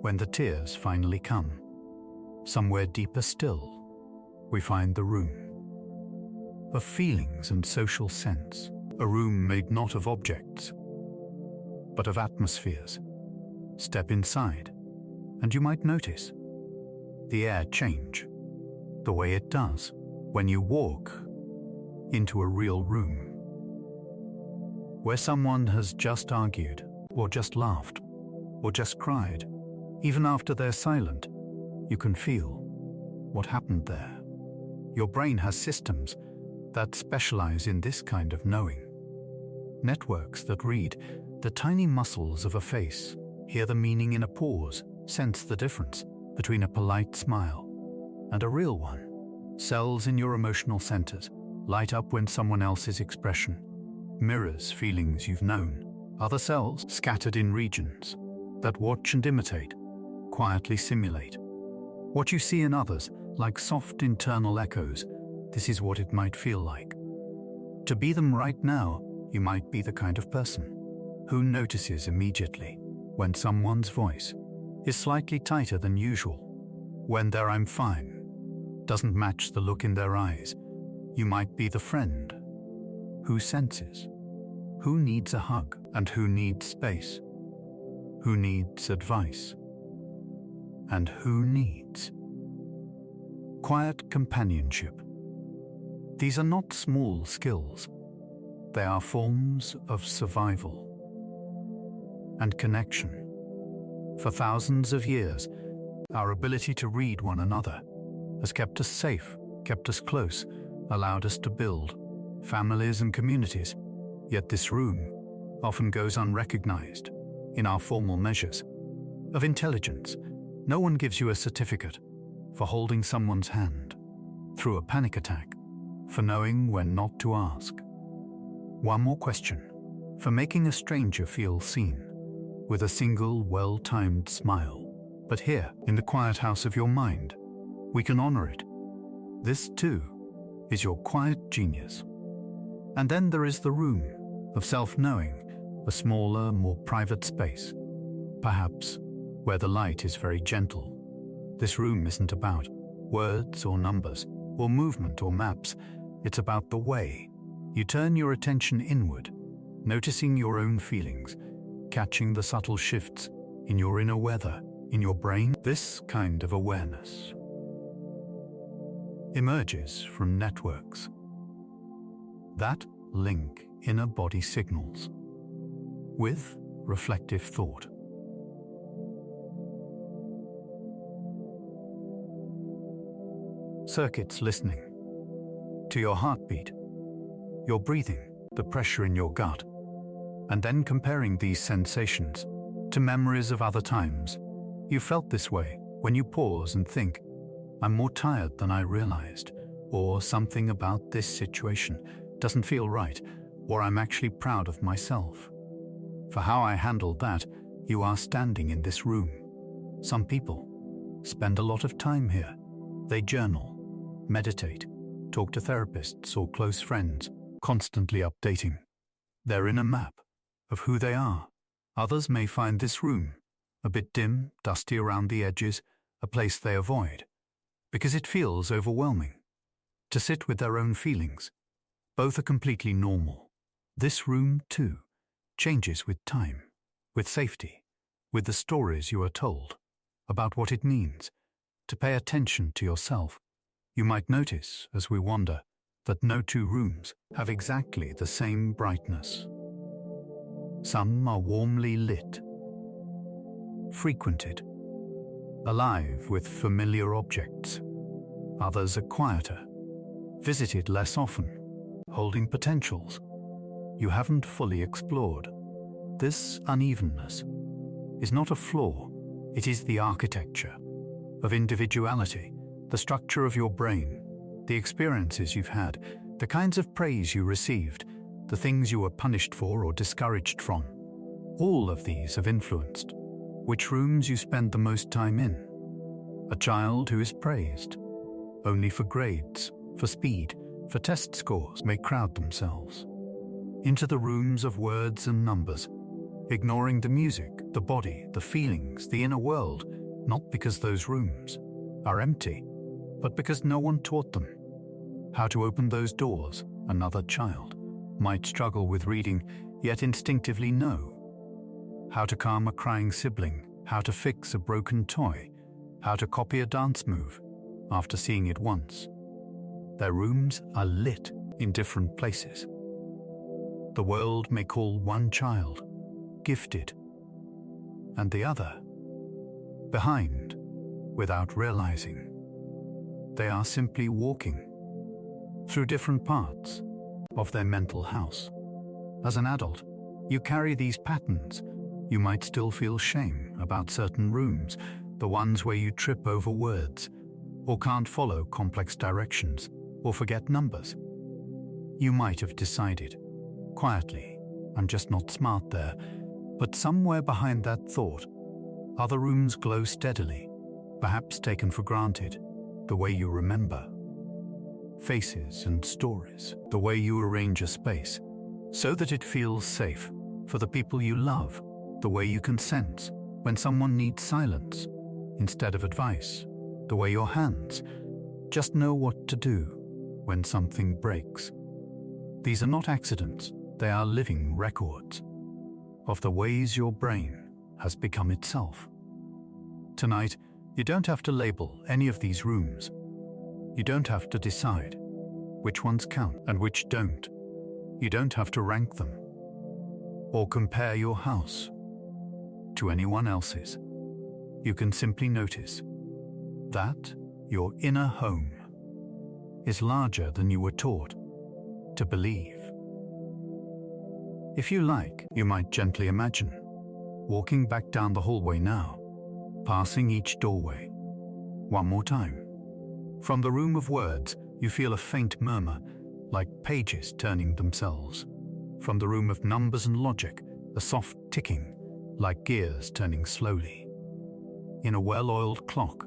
when the tears finally come. Somewhere deeper still, we find the room of feelings and social sense, a room made not of objects, but of atmospheres. Step inside, and you might notice the air change. the way it does when you walk into a real room where someone has just argued, or just laughed, or just cried. Even after they're silent, you can feel what happened there. Your brain has systems that specialize in this kind of knowing. Networks that read the tiny muscles of a face, hear the meaning in a pause, sense the difference between a polite smile and a real one. Cells in your emotional centers light up when someone else's expression mirrors feelings you've known. Other cells, scattered in regions that watch and imitate, quietly simulate what you see in others, like soft internal echoes. This is what it might feel like to be them right now. You might be the kind of person who notices immediately when someone's voice is slightly tighter than usual, when their "I'm fine" doesn't match the look in their eyes. You might be the friend who senses who needs a hug and who needs space, who needs advice, and who needs quiet companionship. These are not small skills. They are forms of survival and connection. For thousands of years, our ability to read one another has kept us safe, kept us close, allowed us to build families and communities. Yet this room often goes unrecognized in our formal measures of intelligence. No one gives you a certificate for holding someone's hand through a panic attack, for knowing when not to ask one more question, for making a stranger feel seen with a single well-timed smile. But here, in the quiet house of your mind, we can honor it. This, too, is your quiet genius. And then there is the room of self-knowing, a smaller, more private space, perhaps where the light is very gentle. This room isn't about words or numbers or movement or maps. It's about the way you turn your attention inward, noticing your own feelings, catching the subtle shifts in your inner weather, in your brain. This kind of awareness emerges from networks that link inner body signals with reflective thought. Circuits listening to your heartbeat, your breathing, the pressure in your gut, and then comparing these sensations to memories of other times you felt this way. When you pause and think, "I'm more tired than I realized," or "something about this situation doesn't feel right," or "I'm actually proud of myself for how I handled that," you are standing in this room. Some people spend a lot of time here. They journal, meditate, talk to therapists or close friends, constantly updating their inner map of who they are. Others may find this room a bit dim, dusty around the edges, a place they avoid because it feels overwhelming to sit with their own feelings. Both are completely normal. This room, too, changes with time, with safety, with the stories you are told about what it means to pay attention to yourself. You might notice, as we wander, that no two rooms have exactly the same brightness. Some are warmly lit, frequented, alive with familiar objects. Others are quieter, visited less often, holding potentials you haven't fully explored. This unevenness is not a flaw. It is the architecture of individuality, the structure of your brain, the experiences you've had, the kinds of praise you received, the things you were punished for or discouraged from. All of these have influenced which rooms you spend the most time in. A child who is praised only for grades, for speed, for test scores may crowd themselves into the rooms of words and numbers, ignoring the music, the body, the feelings, the inner world, not because those rooms are empty, but because no one taught them how to open those doors. Another child might struggle with reading, yet instinctively know how to calm a crying sibling, how to fix a broken toy, how to copy a dance move. after seeing it once. Their rooms are lit in different places. The world may call one child gifted and the other behind without realizing. They are simply walking through different parts of their mental house. As an adult, you carry these patterns. You might still feel shame about certain rooms, the ones where you trip over words, or can't follow complex directions, or forget numbers. You might have decided, quietly, I'm just not smart there, but somewhere behind that thought, other rooms glow steadily, perhaps taken for granted, the way you remember. Faces and stories, the way you arrange a space, so that it feels safe for the people you love, the way you can sense when someone needs silence instead of advice, the way your hands just know what to do when something breaks. These are not accidents, they are living records of the ways your brain has become itself. Tonight, you don't have to label any of these rooms. You don't have to decide which ones count and which don't. You don't have to rank them or compare your house to anyone else's. You can simply notice that your inner home is larger than you were taught to believe. If you like, you might gently imagine walking back down the hallway now, passing each doorway. One more time. From the room of words, you feel a faint murmur, like pages turning themselves. From the room of numbers and logic, a soft ticking, like gears turning slowly. In a well-oiled clock,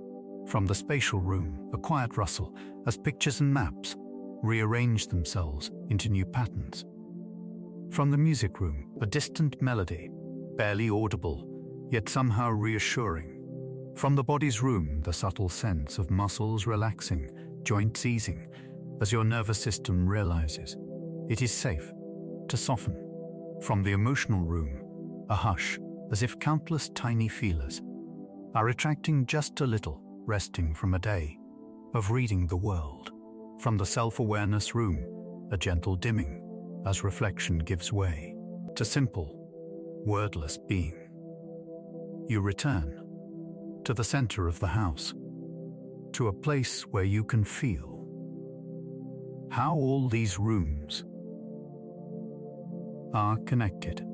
from the spatial room, a quiet rustle as pictures and maps rearrange themselves into new patterns. From the music room, a distant melody, barely audible, yet somehow reassuring. From the body's room, the subtle sense of muscles relaxing, joints easing, as your nervous system realizes it is safe to soften. From the emotional room, a hush, as if countless tiny feelers are retracting just a little, resting from a day of reading the world. From the self-awareness room, a gentle dimming, as reflection gives way to simple, wordless being. You return to the center of the house, to a place where you can feel how all these rooms are connected,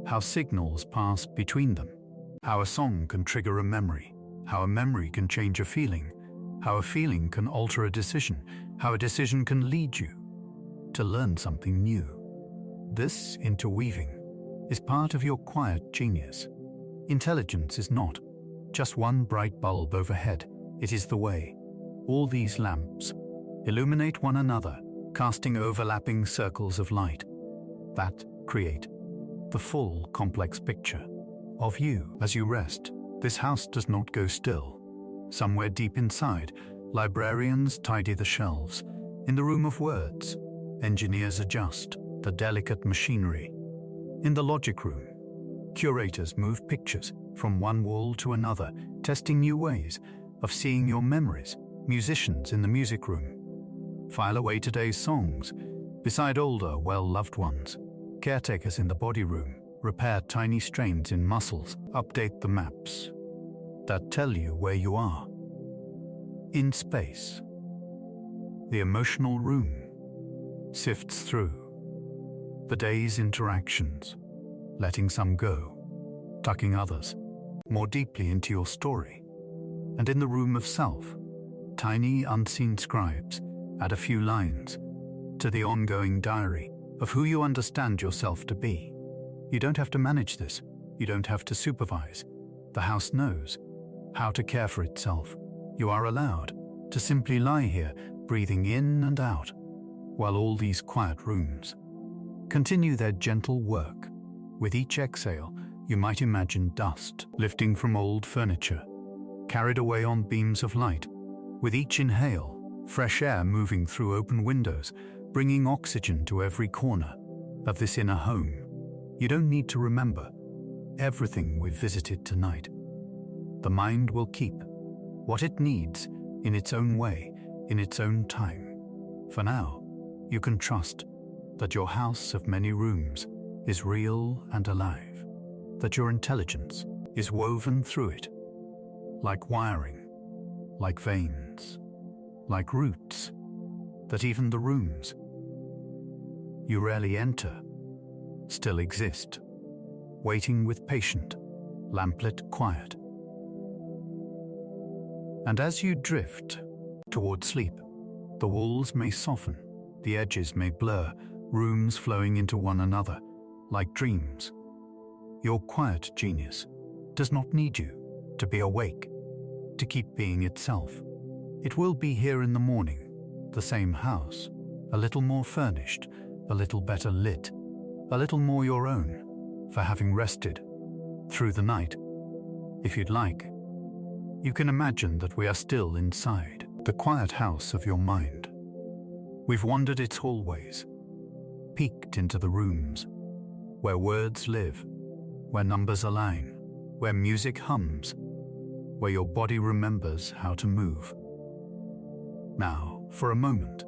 how signals pass between them, how a song can trigger a memory, how a memory can change a feeling, how a feeling can alter a decision, how a decision can lead you to learn something new. This interweaving is part of your quiet genius. Intelligence is not just one bright bulb overhead. It is the way all these lamps illuminate one another, casting overlapping circles of light that create the full, complex picture of you as you rest. This house does not go still. Somewhere deep inside, librarians tidy the shelves. In the room of words, engineers adjust the delicate machinery. In the logic room, curators move pictures from one wall to another, testing new ways of seeing your memories. Musicians in the music room file away today's songs beside older, well-loved ones. Caretakers in the body room repair tiny strains in muscles, update the maps that tell you where you are in space. The emotional room sifts through the day's interactions, letting some go, tucking others more deeply into your story. And in the room of self, tiny unseen scribes add a few lines to the ongoing diary of who you understand yourself to be. You don't have to manage this. You don't have to supervise. The house knows how to care for itself. You are allowed to simply lie here, breathing in and out, while all these quiet rooms continue their gentle work. With each exhale, you might imagine dust lifting from old furniture, carried away on beams of light. With each inhale, fresh air moving through open windows, bringing oxygen to every corner of this inner home. You don't need to remember everything we've visited tonight. The mind will keep what it needs in its own way, in its own time. For now, you can trust that your house of many rooms is real and alive, that your intelligence is woven through it, like wiring, like veins, like roots, that even the rooms you rarely enter still exist, waiting with patient, lamplit quiet. And as you drift toward sleep, the walls may soften, the edges may blur, rooms flowing into one another, like dreams. Your quiet genius does not need you to be awake, to keep being itself. It will be here in the morning, the same house, a little more furnished, a little better lit, a little more your own, for having rested through the night. If you'd like, you can imagine that we are still inside the quiet house of your mind. We've wandered its hallways, peeked into the rooms, where words live, where numbers align, where music hums, where your body remembers how to move. Now, for a moment,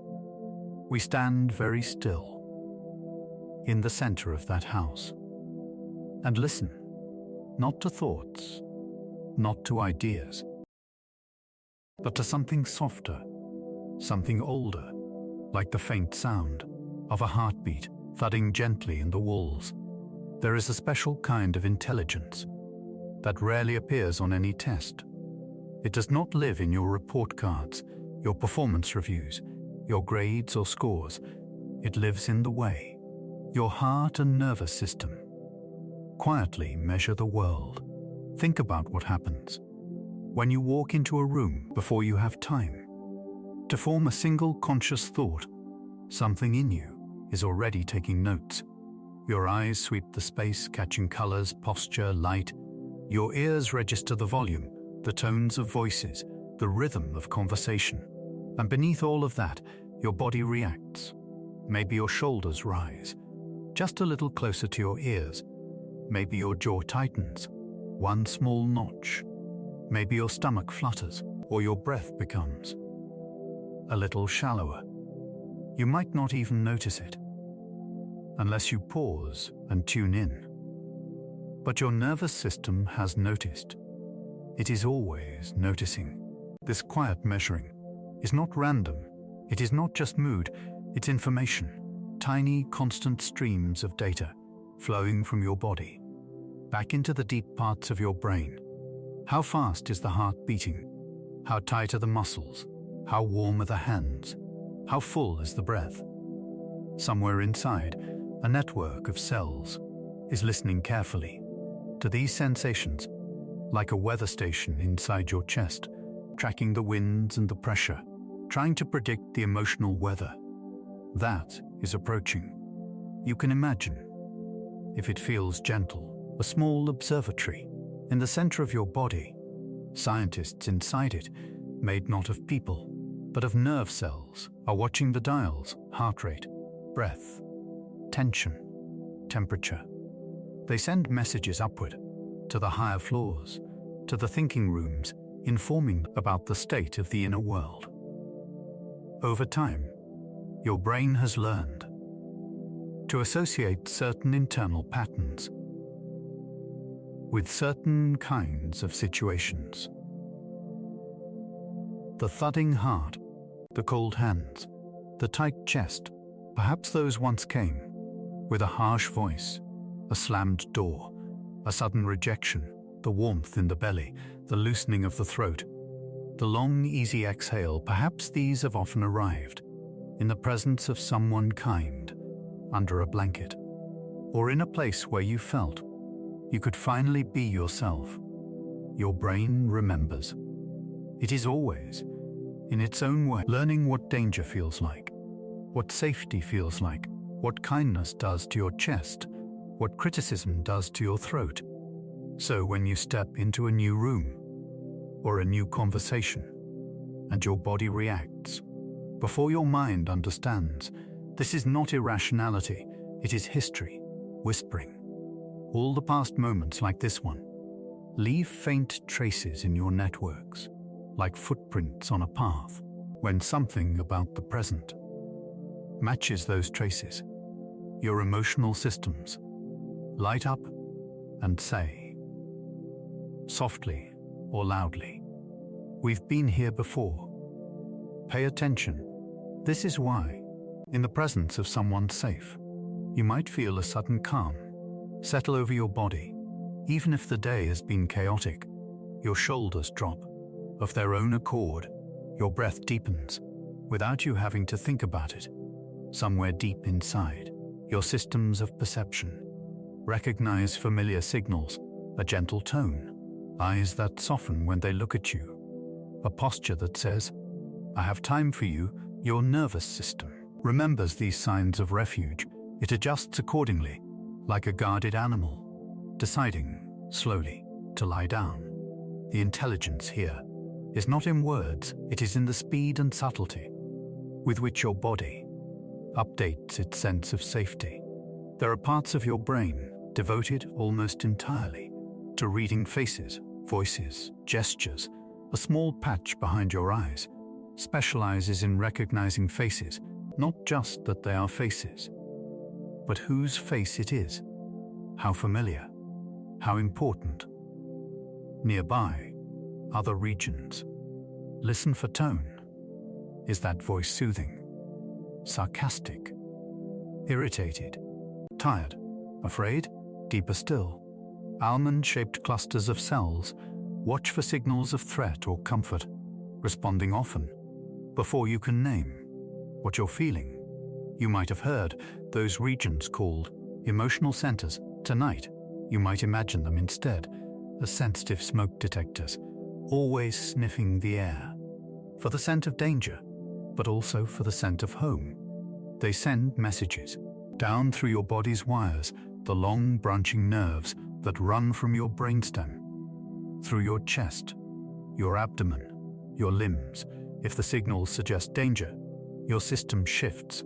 we stand very still in the center of that house and listen, not to thoughts, not to ideas, but to something softer, something older, like the faint sound of a heartbeat thudding gently in the walls. There is a special kind of intelligence that rarely appears on any test. It does not live in your report cards, your performance reviews, your grades or scores. It lives in the way your heart and nervous system quietly measure the world. Think about what happens when you walk into a room before you have time to form a single conscious thought. Something in you is already taking notes. Your eyes sweep the space, catching colors, posture, light. Your ears register the volume, the tones of voices, the rhythm of conversation. And beneath all of that, your body reacts. Maybe your shoulders rise, just a little closer to your ears. Maybe your jaw tightens, one small notch. Maybe your stomach flutters, or your breath becomes a little shallower. You might not even notice it, unless you pause and tune in. But your nervous system has noticed. It is always noticing. This quiet measuring is not random. It is not just mood, it's information. Tiny, constant streams of data flowing from your body back into the deep parts of your brain. How fast is the heart beating? How tight are the muscles? How warm are the hands? How full is the breath? Somewhere inside, a network of cells is listening carefully to these sensations, like a weather station inside your chest, tracking the winds and the pressure, trying to predict the emotional weather that is approaching. You can imagine, if it feels gentle, a small observatory in the center of your body. Scientists inside it, made not of people, but of nerve cells, are watching the dials, heart rate, breath, tension, temperature. They send messages upward, to the higher floors, to the thinking rooms, informing about the state of the inner world. Over time, your brain has learned to associate certain internal patterns with certain kinds of situations. The thudding heart, the cold hands, the tight chest, perhaps those once came with a harsh voice, a slammed door, a sudden rejection, the warmth in the belly, the loosening of the throat, the long, easy exhale. Perhaps these have often arrived in the presence of someone kind, under a blanket, or in a place where you felt you could finally be yourself. Your brain remembers. It is always, in its own way, learning what danger feels like, what safety feels like, what kindness does to your chest, what criticism does to your throat. So when you step into a new room or a new conversation and your body reacts, before your mind understands, this is not irrationality, it is history, whispering. All the past moments like this one leave faint traces in your networks, like footprints on a path, when something about the present matches those traces. Your emotional systems light up and say, softly or loudly, "We've been here before. Pay attention." This is why, in the presence of someone safe, you might feel a sudden calm settle over your body. Even if the day has been chaotic, your shoulders drop of their own accord, your breath deepens without you having to think about it. Somewhere deep inside, your systems of perception recognize familiar signals, a gentle tone, eyes that soften when they look at you, a posture that says, "I have time for you." Your nervous system remembers these signs of refuge. It adjusts accordingly, like a guarded animal, deciding, slowly, to lie down. The intelligence here is not in words, it is in the speed and subtlety with which your body updates its sense of safety. There are parts of your brain devoted almost entirely to reading faces, voices, gestures. A small patch behind your eyes specializes in recognizing faces, not just that they are faces, but whose face it is, how familiar, how important. Nearby, other regions listen for tone. Is that voice soothing, sarcastic, irritated, tired, afraid, deeper still? Almond-shaped clusters of cells watch for signals of threat or comfort, responding often before you can name what you're feeling. You might have heard those regions called emotional centers. Tonight, you might imagine them instead as sensitive smoke detectors, always sniffing the air for the scent of danger, but also for the scent of home. They send messages down through your body's wires, the long branching nerves that run from your brainstem, through your chest, your abdomen, your limbs. If the signals suggest danger, your system shifts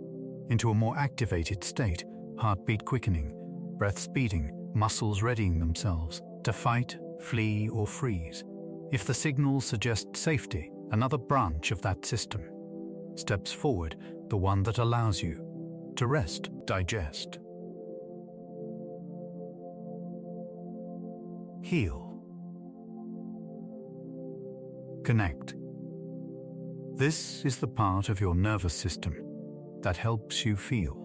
into a more activated state, heartbeat quickening, breath speeding, muscles readying themselves to fight, flee, or freeze. If the signals suggest safety, another branch of that system steps forward, the one that allows you to rest, digest, heal, connect. This is the part of your nervous system that helps you feel.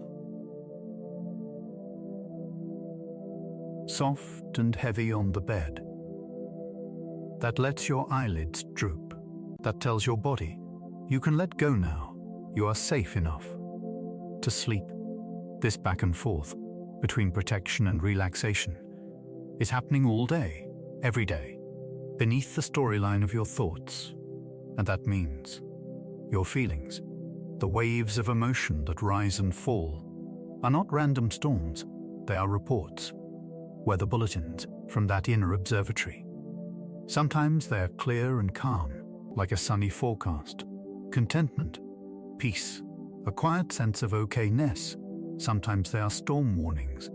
Soft and heavy on the bed. That lets your eyelids droop. That tells your body, you can let go now. You are safe enough to sleep. This back and forth between protection and relaxation is happening all day, every day, beneath the storyline of your thoughts. And that means your feelings, the waves of emotion that rise and fall, are not random storms. They are reports, weather bulletins from that inner observatory. Sometimes they are clear and calm, like a sunny forecast. Contentment, peace, a quiet sense of okayness. Sometimes they are storm warnings.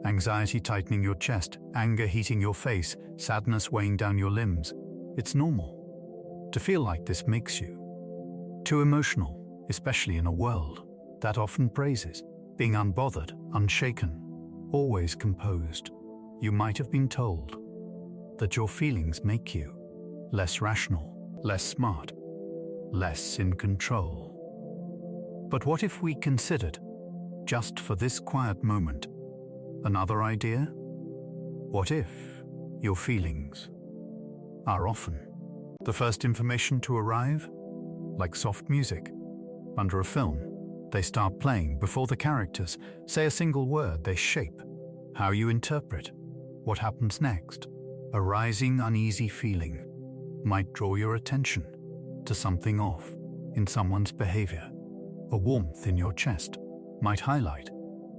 Anxiety tightening your chest, anger heating your face, sadness weighing down your limbs. It's normal to feel like this makes you too emotional, especially in a world that often praises being unbothered, unshaken, always composed. You might have been told that your feelings make you less rational, less smart, less in control. But what if we considered, just for this quiet moment, another idea? What if your feelings are often the first information to arrive? Like soft music under a film, they start playing before the characters say a single word. They shape how you interpret what happens next. A rising, uneasy feeling might draw your attention to something off in someone's behavior. A warmth in your chest might highlight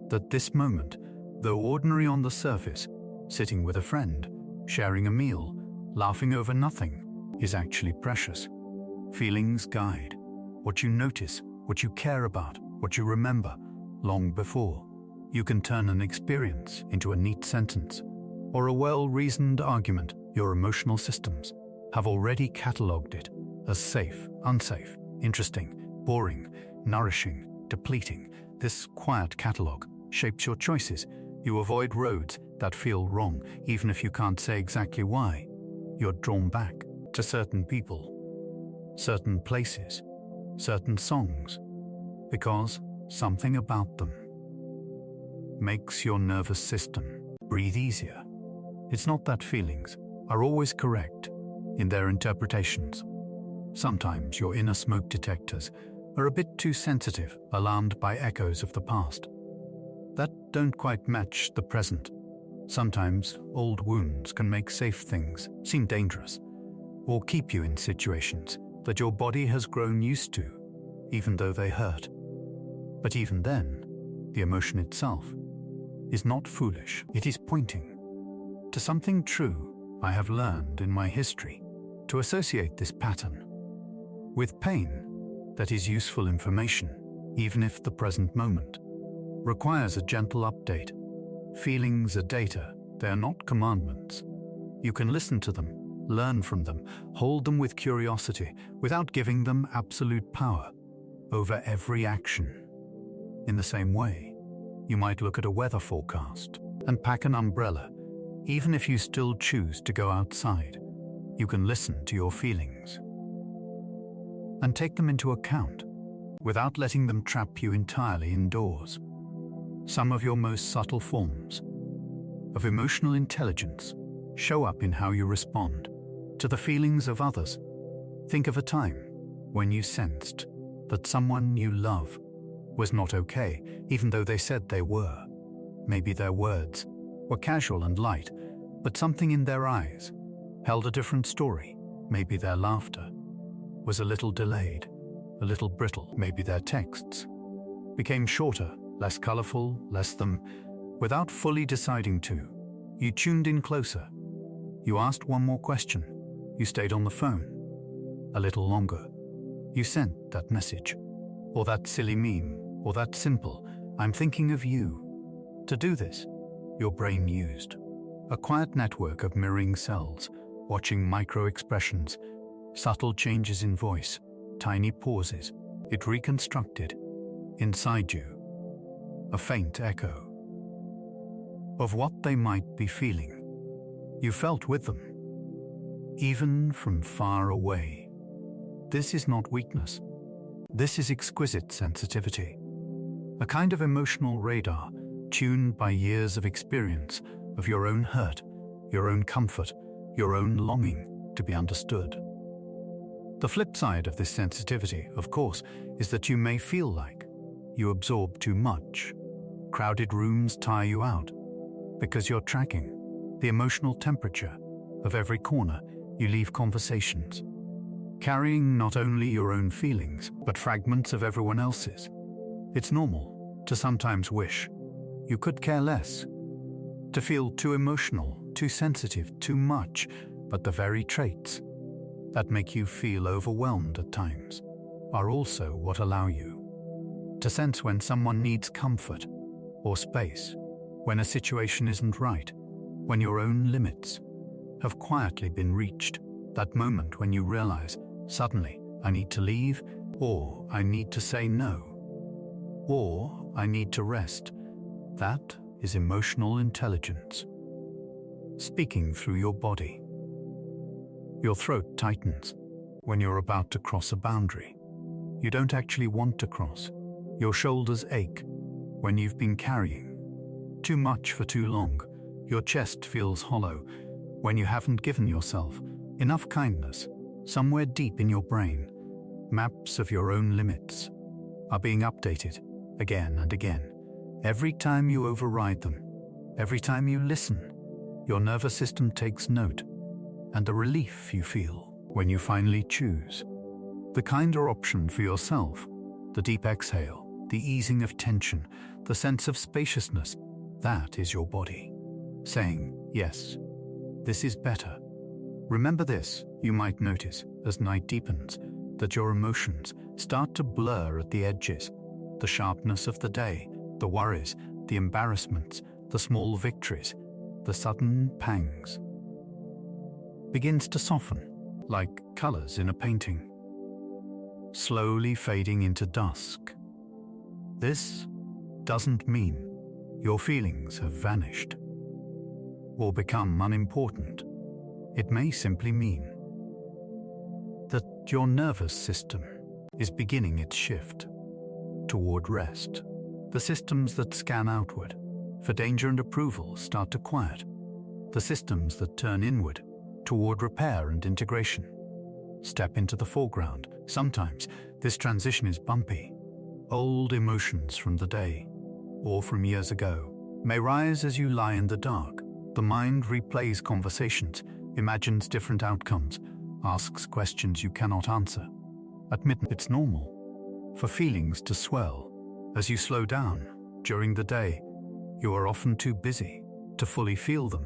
that this moment, though ordinary on the surface, sitting with a friend, sharing a meal, laughing over nothing, is actually precious. Feelings guide what you notice, what you care about, what you remember. Long before you can turn an experience into a neat sentence or a well-reasoned argument, your emotional systems have already catalogued it as safe, unsafe, interesting, boring, nourishing, depleting. This quiet catalogue shapes your choices. You avoid roads that feel wrong, even if you can't say exactly why. You're drawn back to certain people, certain places, certain songs, because something about them makes your nervous system breathe easier. It's not that feelings are always correct in their interpretations. Sometimes your inner smoke detectors are a bit too sensitive, alarmed by echoes of the past that don't quite match the present. Sometimes old wounds can make safe things seem dangerous, or keep you in situations that your body has grown used to, even though they hurt. But even then, the emotion itself is not foolish. It is pointing to something true. I have learned in my history to associate this pattern with pain that is useful information, even if the present moment requires a gentle update. Feelings are data, they are not commandments. You can listen to them, learn from them, hold them with curiosity, without giving them absolute power over every action. In the same way, you might look at a weather forecast and pack an umbrella, even if you still choose to go outside. You can listen to your feelings and take them into account without letting them trap you entirely indoors. Some of your most subtle forms of emotional intelligence show up in how you respond to the feelings of others. Think of a time when you sensed that someone you love was not okay, even though they said they were. Maybe their words were casual and light, but something in their eyes held a different story. Maybe their laughter was a little delayed, a little brittle. Maybe their texts became shorter, less colorful, less them. Without fully deciding to, you tuned in closer. You asked one more question. You stayed on the phone a little longer. You sent that message, or that silly meme, or that simple, "I'm thinking of you." To do this, your brain used a quiet network of mirroring cells, watching micro-expressions, subtle changes in voice, tiny pauses. It reconstructed, inside you, a faint echo of what they might be feeling. You felt with them, even from far away. This is not weakness. This is exquisite sensitivity, a kind of emotional radar tuned by years of experience of your own hurt, your own comfort, your own longing to be understood. The flip side of this sensitivity, of course, is that you may feel like you absorb too much. Crowded rooms tire you out because you're tracking the emotional temperature of every corner you leave conversations, carrying not only your own feelings, but fragments of everyone else's. It's normal to sometimes wish you could care less, to feel too emotional, too sensitive, too much, but the very traits that make you feel overwhelmed at times are also what allow you to sense when someone needs comfort or space, when a situation isn't right, when your own limits have quietly been reached. That moment when you realize, suddenly, I need to leave, or I need to say no, or I need to rest. That is emotional intelligence speaking through your body. Your throat tightens when you're about to cross a boundary you don't actually want to cross. Your shoulders ache when you've been carrying too much for too long. Your chest feels hollow when you haven't given yourself enough kindness. Somewhere deep in your brain, maps of your own limits are being updated again and again. Every time you override them, every time you listen, your nervous system takes note, and the relief you feel when you finally choose the kinder option for yourself, the deep exhale, the easing of tension, the sense of spaciousness, that is your body saying, yes, this is better. Remember this. You might notice, as night deepens, that your emotions start to blur at the edges. The sharpness of the day, the worries, the embarrassments, the small victories, the sudden pangs begins to soften, like colors in a painting. slowly fading into dusk. This doesn't mean your feelings have vanished or become unimportant. It may simply mean that your nervous system is beginning its shift toward rest. The systems that scan outward for danger and approval start to quiet. The systems that turn inward toward repair and integration step into the foreground. Sometimes this transition is bumpy. Old emotions from the day or from years ago may rise as you lie in the dark. The mind replays conversations, imagines different outcomes, asks questions you cannot answer. Admit it's normal for feelings to swell as you slow down. During the day, you are often too busy to fully feel them.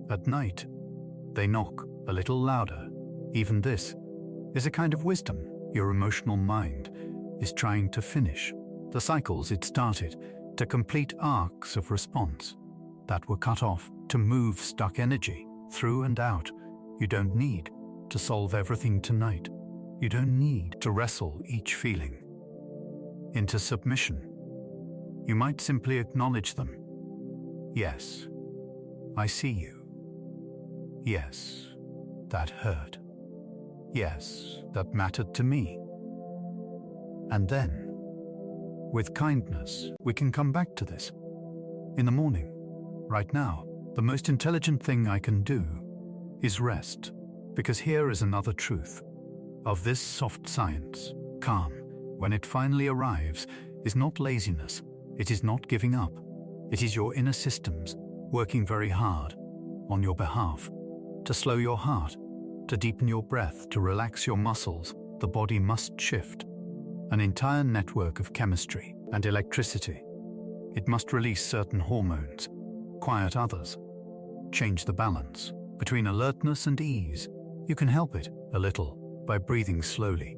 At night, they knock a little louder. Even this is a kind of wisdom. Your emotional mind is trying to finish the cycles it started, to complete arcs of response that were cut off, to move stuck energy through and out. You don't need to solve everything tonight. You don't need to wrestle each feeling into submission. You might simply acknowledge them. Yes, I see you. Yes, that hurt. Yes, that mattered to me. And then, with kindness, we can come back to this. In the morning, right now, the most intelligent thing I can do is rest, because here is another truth of this soft science. Calm, when it finally arrives, is not laziness. It is not giving up. It is your inner systems working very hard on your behalf to slow your heart, to deepen your breath, to relax your muscles. The body must shift an entire network of chemistry and electricity. It must release certain hormones, quiet others, change the balance between alertness and ease. You can help it a little by breathing slowly,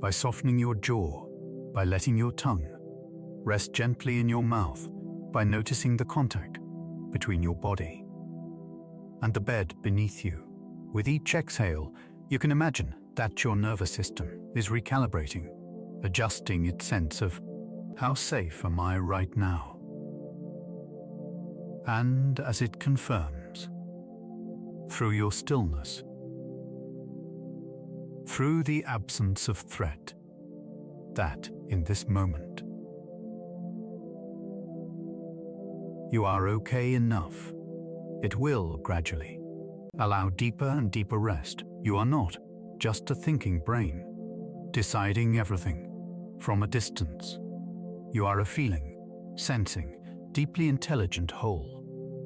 by softening your jaw, by letting your tongue rest gently in your mouth, by noticing the contact between your body and the bed beneath you. With each exhale, you can imagine that your nervous system is recalibrating, adjusting its sense of how safe am I right now. And as it confirms, through your stillness, through the absence of threat, that in this moment, you are okay enough. It will gradually allow deeper and deeper rest. You are not just a thinking brain, deciding everything from a distance. You are a feeling, sensing, deeply intelligent whole,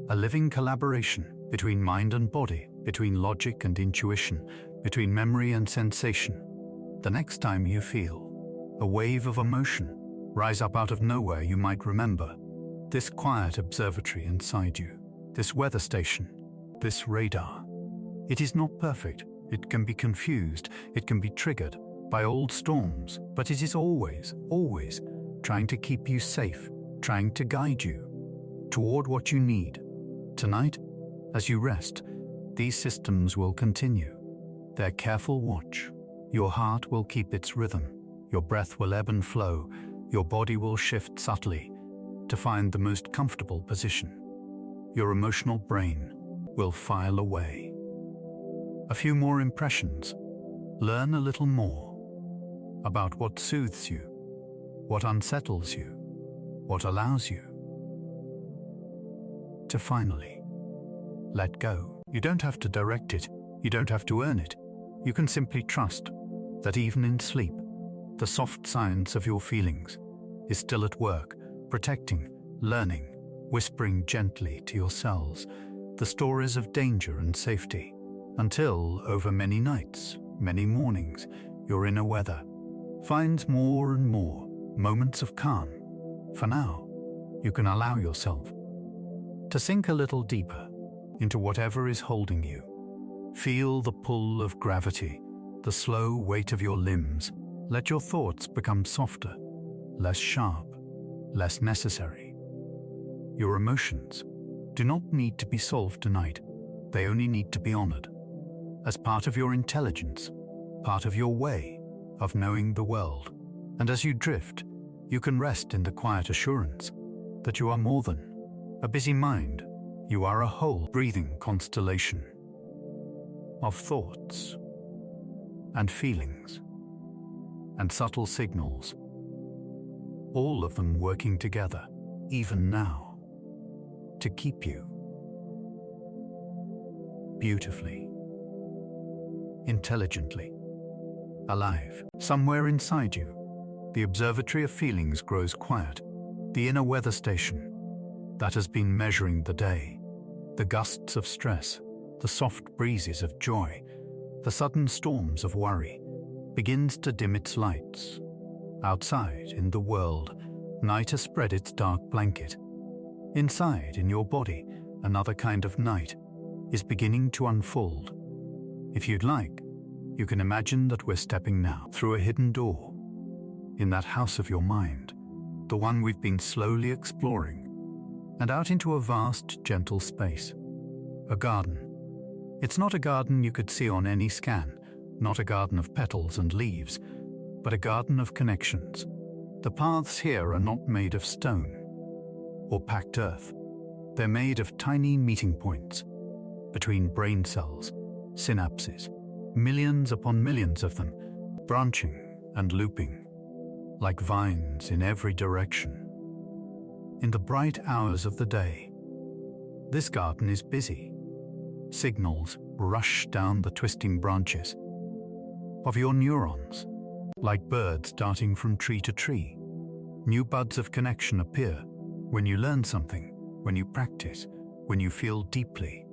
a living collaboration between mind and body, between logic and intuition, between memory and sensation. The next time you feel a wave of emotion rise up out of nowhere, you might remember this quiet observatory inside you, this weather station, this radar. It is not perfect. It can be confused. It can be triggered by old storms, but it is always, always trying to keep you safe, trying to guide you toward what you need. Tonight, as you rest, these systems will continue their careful watch. Your heart will keep its rhythm. Your breath will ebb and flow. Your body will shift subtly to find the most comfortable position. Your emotional brain will file away. A few more impressions. Learn a little more about what soothes you, what unsettles you, what allows you to finally let go. You don't have to direct it. You don't have to earn it. You can simply trust that even in sleep, the soft science of your feelings is still at work, protecting, learning, whispering gently to your cells the stories of danger and safety, until over many nights, many mornings, your inner weather finds more and more moments of calm. For now, you can allow yourself to sink a little deeper into whatever is holding you. Feel the pull of gravity, the slow weight of your limbs. Let your thoughts become softer, less sharp, less necessary. Your emotions do not need to be solved tonight. They only need to be honored as part of your intelligence, part of your way of knowing the world. And as you drift, you can rest in the quiet assurance that you are more than a busy mind. You are a whole, breathing constellation of thoughts and feelings and subtle signals, all of them working together, even now, to keep you beautifully, intelligently alive. Somewhere inside you, the observatory of feelings grows quiet, the inner weather station that has been measuring the day, the gusts of stress, the soft breezes of joy, the sudden storms of worry, begins to dim its lights. Outside, in the world, night has spread its dark blanket. Inside, in your body, another kind of night is beginning to unfold. If you'd like, you can imagine that we're stepping now through a hidden door in that house of your mind, the one we've been slowly exploring, and out into a vast, gentle space. A garden. It's not a garden you could see on any scan, not a garden of petals and leaves, but a garden of connections. The paths here are not made of stone or packed earth. They're made of tiny meeting points between brain cells, synapses, millions upon millions of them, branching and looping like vines in every direction. In the bright hours of the day, this garden is busy. Signals rush down the twisting branches of your neurons, like birds darting from tree to tree. New buds of connection appear when you learn something, when you practice, when you feel deeply.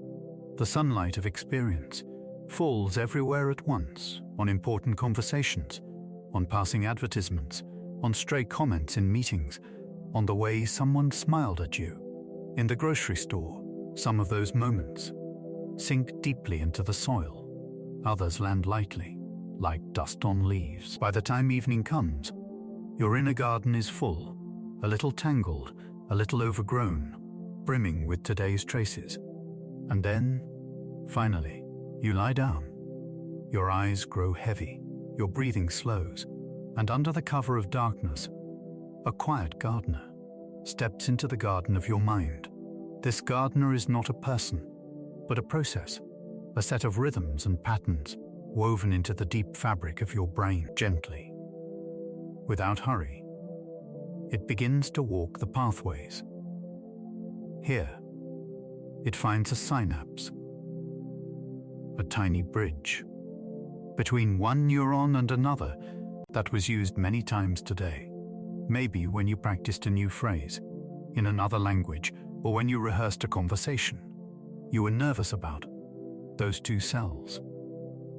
The sunlight of experience falls everywhere at once, on important conversations, on passing advertisements, on stray comments in meetings, on the way someone smiled at you. In the grocery store, some of those moments sink deeply into the soil. Others land lightly, like dust on leaves. By the time evening comes, your inner garden is full, a little tangled, a little overgrown, brimming with today's traces. And then, finally, you lie down. Your eyes grow heavy, your breathing slows, and under the cover of darkness, a quiet gardener steps into the garden of your mind. This gardener is not a person, but a process, a set of rhythms and patterns woven into the deep fabric of your brain. Gently, without hurry, it begins to walk the pathways. Here, it finds a synapse, a tiny bridge between one neuron and another that was used many times today. Maybe when you practiced a new phrase in another language, or when you rehearsed a conversation you were nervous about. Those two cells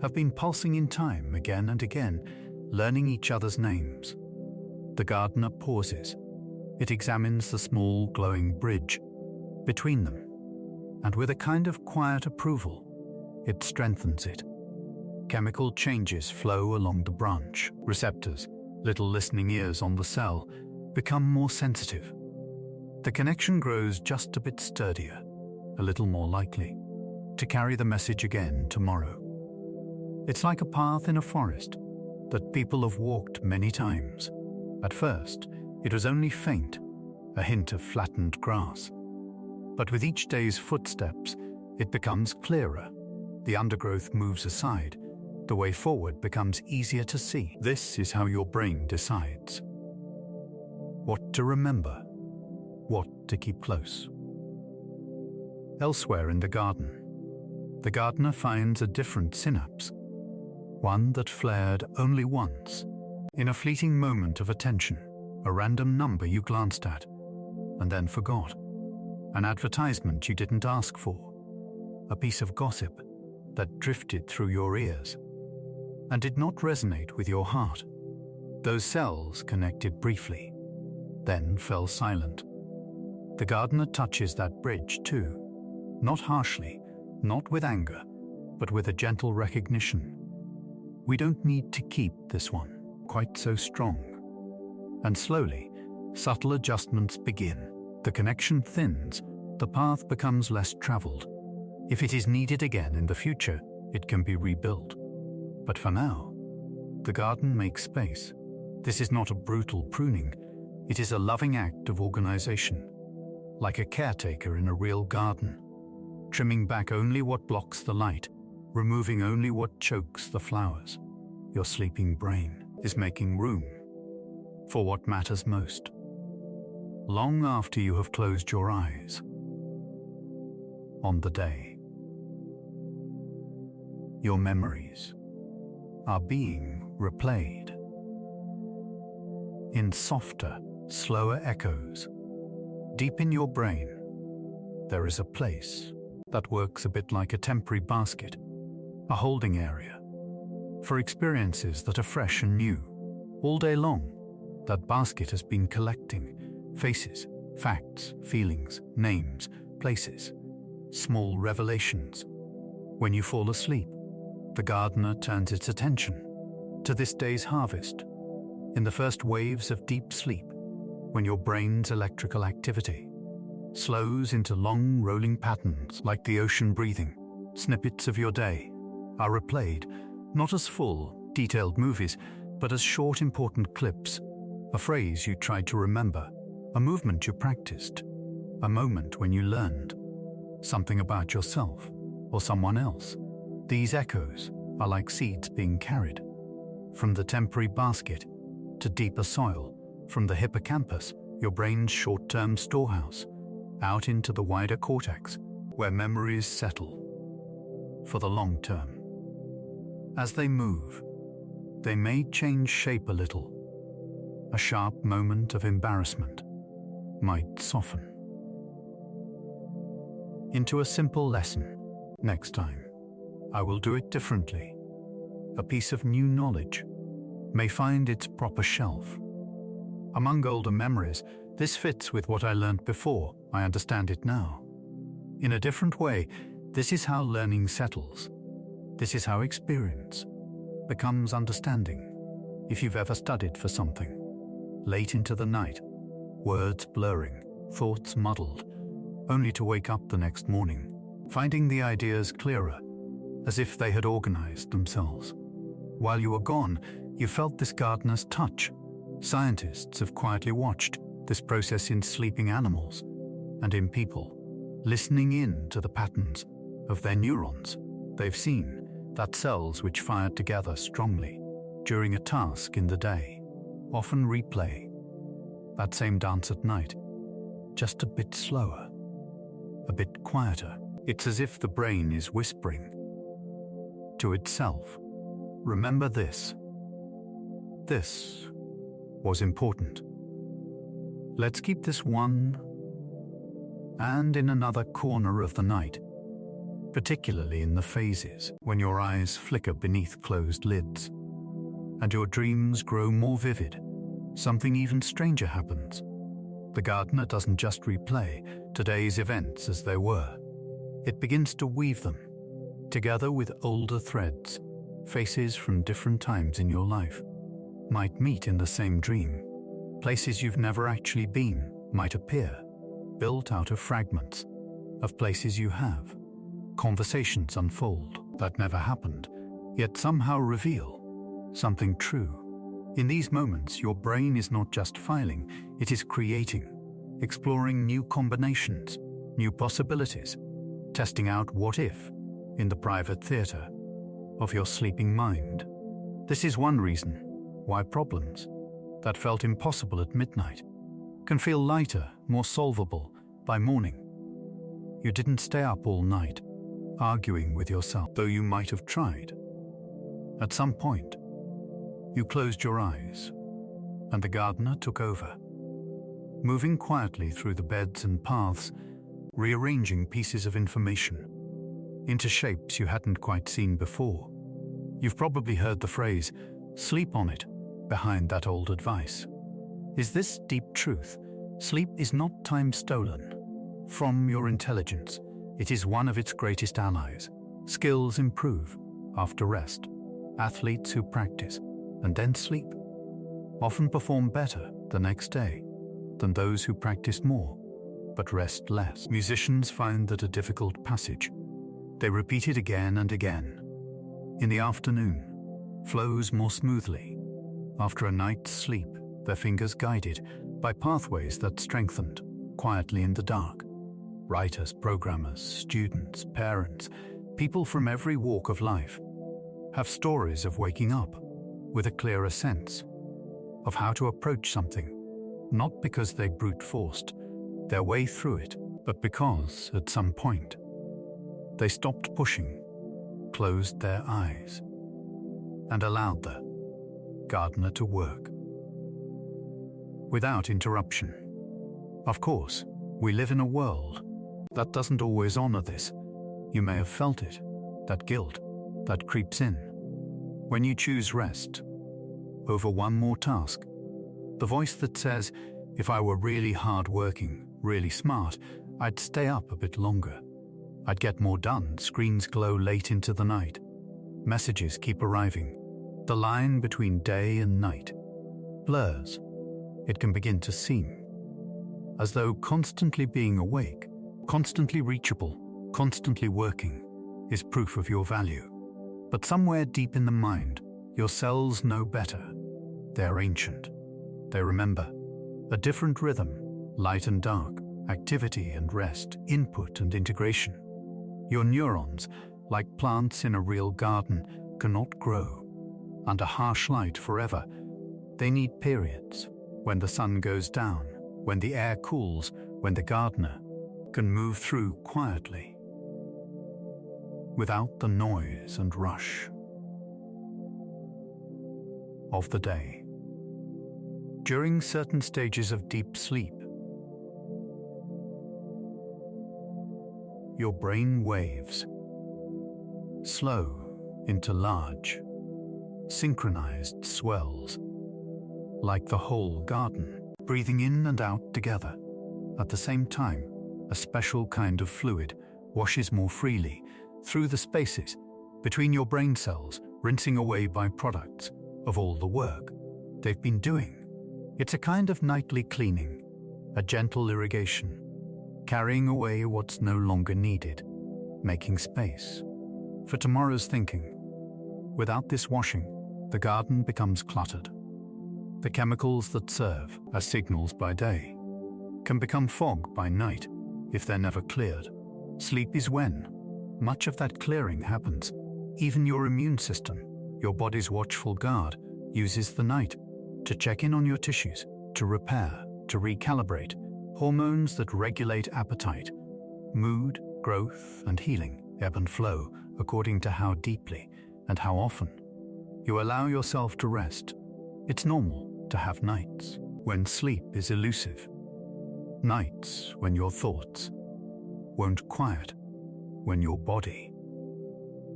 have been pulsing in time again and again, learning each other's names. The gardener pauses. It examines the small glowing bridge between them, and with a kind of quiet approval, it strengthens it. Chemical changes flow along the branch. Receptors, little listening ears on the cell, become more sensitive. The connection grows just a bit sturdier, a little more likely to carry the message again tomorrow. It's like a path in a forest that people have walked many times. At first, it was only faint, a hint of flattened grass. But with each day's footsteps, it becomes clearer. The undergrowth moves aside. The way forward becomes easier to see. This is how your brain decides what to remember, what to keep close. Elsewhere in the gardener finds a different synapse, one that flared only once, in a fleeting moment of attention, a random number you glanced at and then forgot, an advertisement you didn't ask for, a piece of gossip that drifted through your ears and did not resonate with your heart. Those cells connected briefly, then fell silent. The gardener touches that bridge too, not harshly, not with anger, but with a gentle recognition. We don't need to keep this one quite so strong. And slowly, subtle adjustments begin. The connection thins, the path becomes less traveled. If it is needed again in the future, it can be rebuilt. But for now, the garden makes space. This is not a brutal pruning. It is a loving act of organization, like a caretaker in a real garden, trimming back only what blocks the light, removing only what chokes the flowers. Your sleeping brain is making room for what matters most. Long after you have closed your eyes on the day, your memories are being replayed in softer, slower echoes. Deep in your brain, there is a place that works a bit like a temporary basket, a holding area for experiences that are fresh and new. All day long, that basket has been collecting faces, facts, feelings, names, places, small revelations. When you fall asleep, the gardener turns its attention to this day's harvest. In the first waves of deep sleep, when your brain's electrical activity slows into long rolling patterns like the ocean breathing, snippets of your day are replayed not as full, detailed movies, but as short, important clips. A phrase you tried to remember, a movement you practiced, a moment when you learned something about yourself or someone else. These echoes are like seeds being carried from the temporary basket to deeper soil, from the hippocampus, your brain's short-term storehouse, out into the wider cortex, where memories settle for the long term. As they move, they may change shape a little. A sharp moment of embarrassment might soften into a simple lesson. Next time, I will do it differently. A piece of new knowledge may find its proper shelf. Among older memories, this fits with what I learned before. I understand it now. In a different way, this is how learning settles. This is how experience becomes understanding. If you've ever studied for something, late into the night, words blurring, thoughts muddled, only to wake up the next morning, finding the ideas clearer, as if they had organized themselves. While you were gone, you felt this gardener's touch. Scientists have quietly watched this process in sleeping animals and in people, listening in to the patterns of their neurons. They've seen that cells which fired together strongly during a task in the day often replay that same dance at night, just a bit slower, a bit quieter. It's as if the brain is whispering to itself, remember this. This was important. Let's keep this one and in another corner of the night, particularly in the phases when your eyes flicker beneath closed lids and your dreams grow more vivid. Something even stranger happens. The gardener doesn't just replay today's events as they were. It begins to weave them together with older threads. Faces from different times in your life might meet in the same dream. Places you've never actually been might appear, built out of fragments of places you have. Conversations unfold that never happened, yet somehow reveal something true. In these moments, your brain is not just filing, it is creating, exploring new combinations, new possibilities, testing out what if in the private theater of your sleeping mind. This is one reason why problems that felt impossible at midnight can feel lighter, more solvable by morning. You didn't stay up all night arguing with yourself, though you might have tried. At some point, you closed your eyes, and the gardener took over, moving quietly through the beds and paths, rearranging pieces of information into shapes you hadn't quite seen before. You've probably heard the phrase, sleep on it, behind that old advice. Is this deep truth? Sleep is not time stolen from your intelligence. It is one of its greatest allies. Skills improve after rest. Athletes who practice and then sleep often perform better the next day than those who practice more but rest less. Musicians find that a difficult passage, they repeat it again and again. In the afternoon, flows more smoothly. After a night's sleep, their fingers guided by pathways that strengthened quietly in the dark. Writers, programmers, students, parents, people from every walk of life have stories of waking up with a clearer sense of how to approach something, not because they brute forced their way through it, but because, at some point, they stopped pushing, closed their eyes, and allowed the gardener to work without interruption. Of course, we live in a world that doesn't always honor this. You may have felt it, that guilt that creeps in when you choose rest over one more task. The voice that says, if I were really hard-working, really smart, I'd stay up a bit longer. I'd get more done. Screens glow late into the night. Messages keep arriving. The line between day and night blurs. It can begin to seem as though constantly being awake, constantly reachable, constantly working is proof of your value. But somewhere deep in the mind, your cells know better. They're ancient. They remember a different rhythm, light and dark, activity and rest, input and integration. Your neurons, like plants in a real garden, cannot grow under harsh light forever. They need periods when the sun goes down, when the air cools, when the gardener can move through quietly without the noise and rush of the day. During certain stages of deep sleep, your brain waves slow into large, synchronized swells, like the whole garden, breathing in and out together. At the same time, a special kind of fluid washes more freely through the spaces between your brain cells, rinsing away byproducts of all the work they've been doing. It's a kind of nightly cleaning, a gentle irrigation, carrying away what's no longer needed, making space for tomorrow's thinking. Without this washing, the garden becomes cluttered. The chemicals that serve as signals by day can become fog by night if they're never cleared. Sleep is when much of that clearing happens. Even your immune system, your body's watchful guard, uses the night to check in on your tissues, to repair, to recalibrate. Hormones that regulate appetite, mood, growth, and healing ebb and flow according to how deeply and how often you allow yourself to rest. It's normal to have nights when sleep is elusive, nights when your thoughts won't quiet, when your body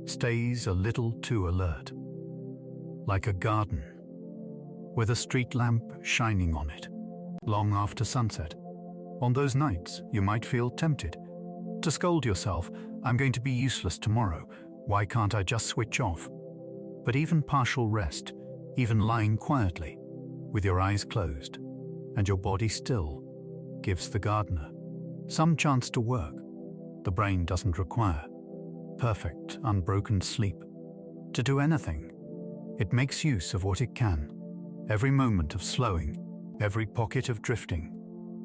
stays a little too alert, like a garden with a street lamp shining on it long after sunset. On those nights, you might feel tempted to scold yourself, I'm going to be useless tomorrow, why can't I just switch off? But even partial rest, even lying quietly, with your eyes closed, and your body still, gives the gardener some chance to work. The brain doesn't require perfect, unbroken sleep to do anything. It makes use of what it can. Every moment of slowing, every pocket of drifting,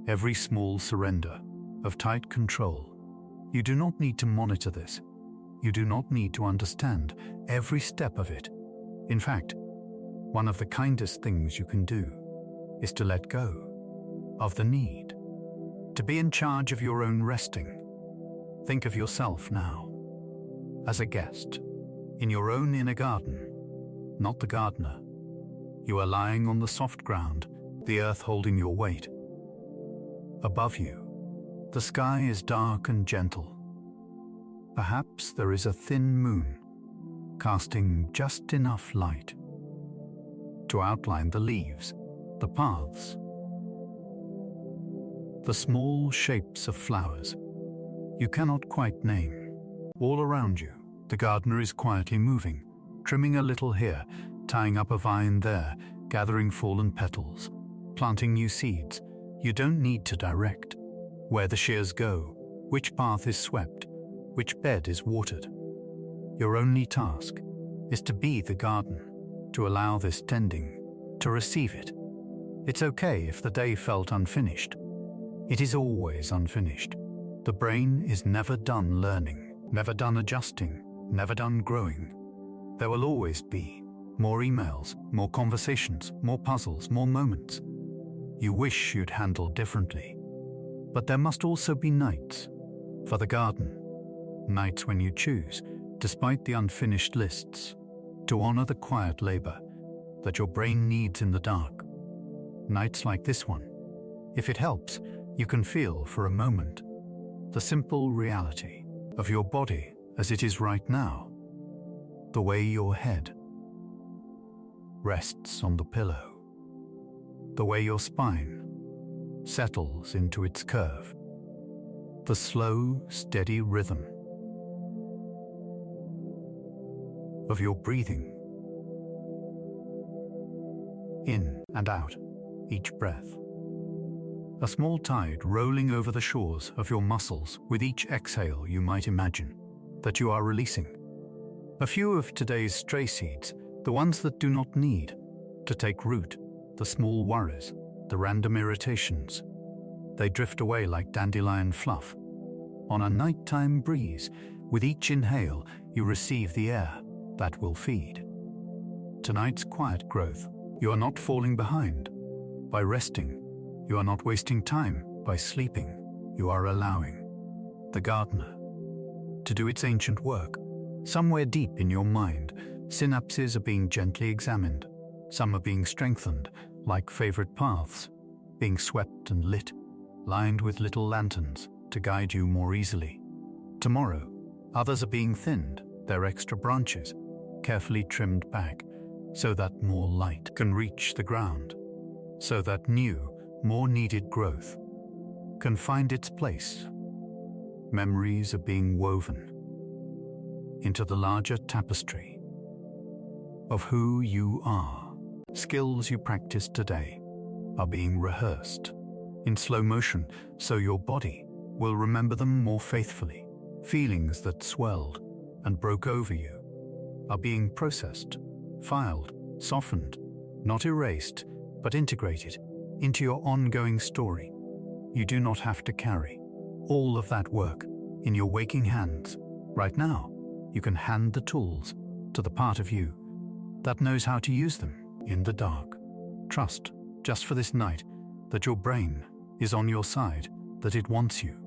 every small surrender of tight control. You do not need to monitor this. You do not need to understand every step of it. In fact, one of the kindest things you can do is to let go of the need to be in charge of your own resting. Think of yourself now as a guest in your own inner garden, not the gardener. You are lying on the soft ground, the earth holding your weight. Above you, the sky is dark and gentle. Perhaps there is a thin moon, casting just enough light to outline the leaves, the paths, the small shapes of flowers you cannot quite name. All around you, the gardener is quietly moving, trimming a little here, tying up a vine there, gathering fallen petals, planting new seeds. You don't need to direct where the shears go, which path is swept, which bed is watered. Your only task is to be the garden, to allow this tending, to receive it. It's okay if the day felt unfinished. It is always unfinished. The brain is never done learning, never done adjusting, never done growing. There will always be more emails, more conversations, more puzzles, more moments you wish you'd handled differently. But there must also be nights for the garden, nights when you choose, despite the unfinished lists, to honor the quiet labor that your brain needs in the dark. Nights like this one, if it helps, you can feel for a moment the simple reality of your body as it is right now, the way your head rests on the pillow, the way your spine settles into its curve, the slow, steady rhythm of your breathing in and out each breath. A small tide rolling over the shores of your muscles with each exhale you might imagine that you are releasing. A few of today's stray seeds, the ones that do not need to take root, the small worries, the random irritations, they drift away like dandelion fluff. On a nighttime breeze, with each inhale you receive the air that will feed tonight's quiet growth. You are not falling behind by resting. You are not wasting time by sleeping. You are allowing the gardener to do its ancient work. Somewhere deep in your mind, synapses are being gently examined. Some are being strengthened, like favorite paths, being swept and lit, lined with little lanterns to guide you more easily. Tomorrow, others are being thinned, their extra branches carefully trimmed back, so that more light can reach the ground, so that new, more needed growth can find its place. Memories are being woven into the larger tapestry of who you are. Skills you practiced today are being rehearsed in slow motion, so your body will remember them more faithfully. Feelings that swelled and broke over you are being processed, filed, softened, not erased, but integrated into your ongoing story. You do not have to carry all of that work in your waking hands. Right now, you can hand the tools to the part of you that knows how to use them in the dark. Trust, just for this night, that your brain is on your side, that it wants you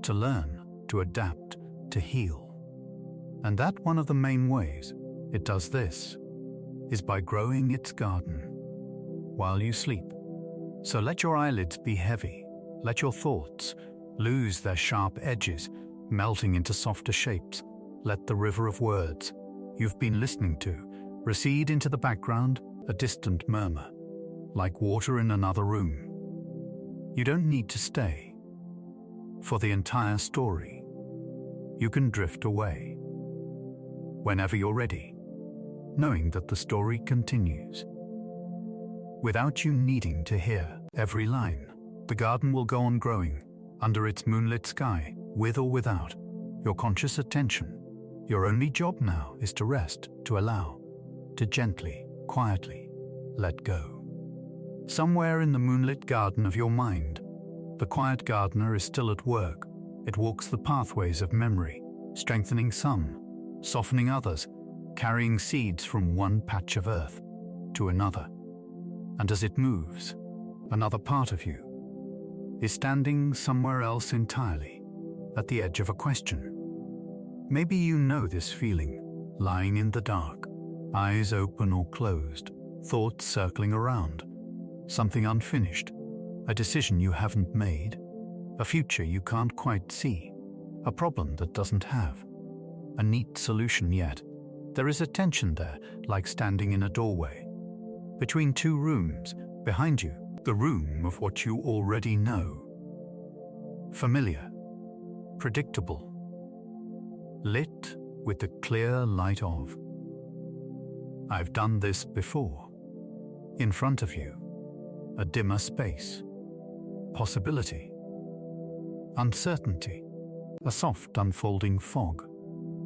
to learn, to adapt, to heal. And that one of the main ways it does this is by growing its garden while you sleep. So let your eyelids be heavy, let your thoughts lose their sharp edges, melting into softer shapes. Let the river of words you've been listening to recede into the background, a distant murmur, like water in another room. You don't need to stay for the entire story. You can drift away whenever you're ready, knowing that the story continues. Without you needing to hear every line, the garden will go on growing under its moonlit sky, with or without your conscious attention. Your only job now is to rest, to allow, to gently, quietly let go. Somewhere in the moonlit garden of your mind, the quiet gardener is still at work. It walks the pathways of memory, strengthening some, softening others, carrying seeds from one patch of earth to another. And as it moves, another part of you is standing somewhere else entirely, at the edge of a question. Maybe you know this feeling, lying in the dark, eyes open or closed, thoughts circling around, something unfinished, a decision you haven't made, a future you can't quite see, a problem that doesn't have a neat solution yet. There is a tension there, like standing in a doorway, between two rooms, behind you, the room of what you already know. Familiar, predictable, lit with the clear light of, I've done this before. In front of you, a dimmer space, possibility, uncertainty, a soft unfolding fog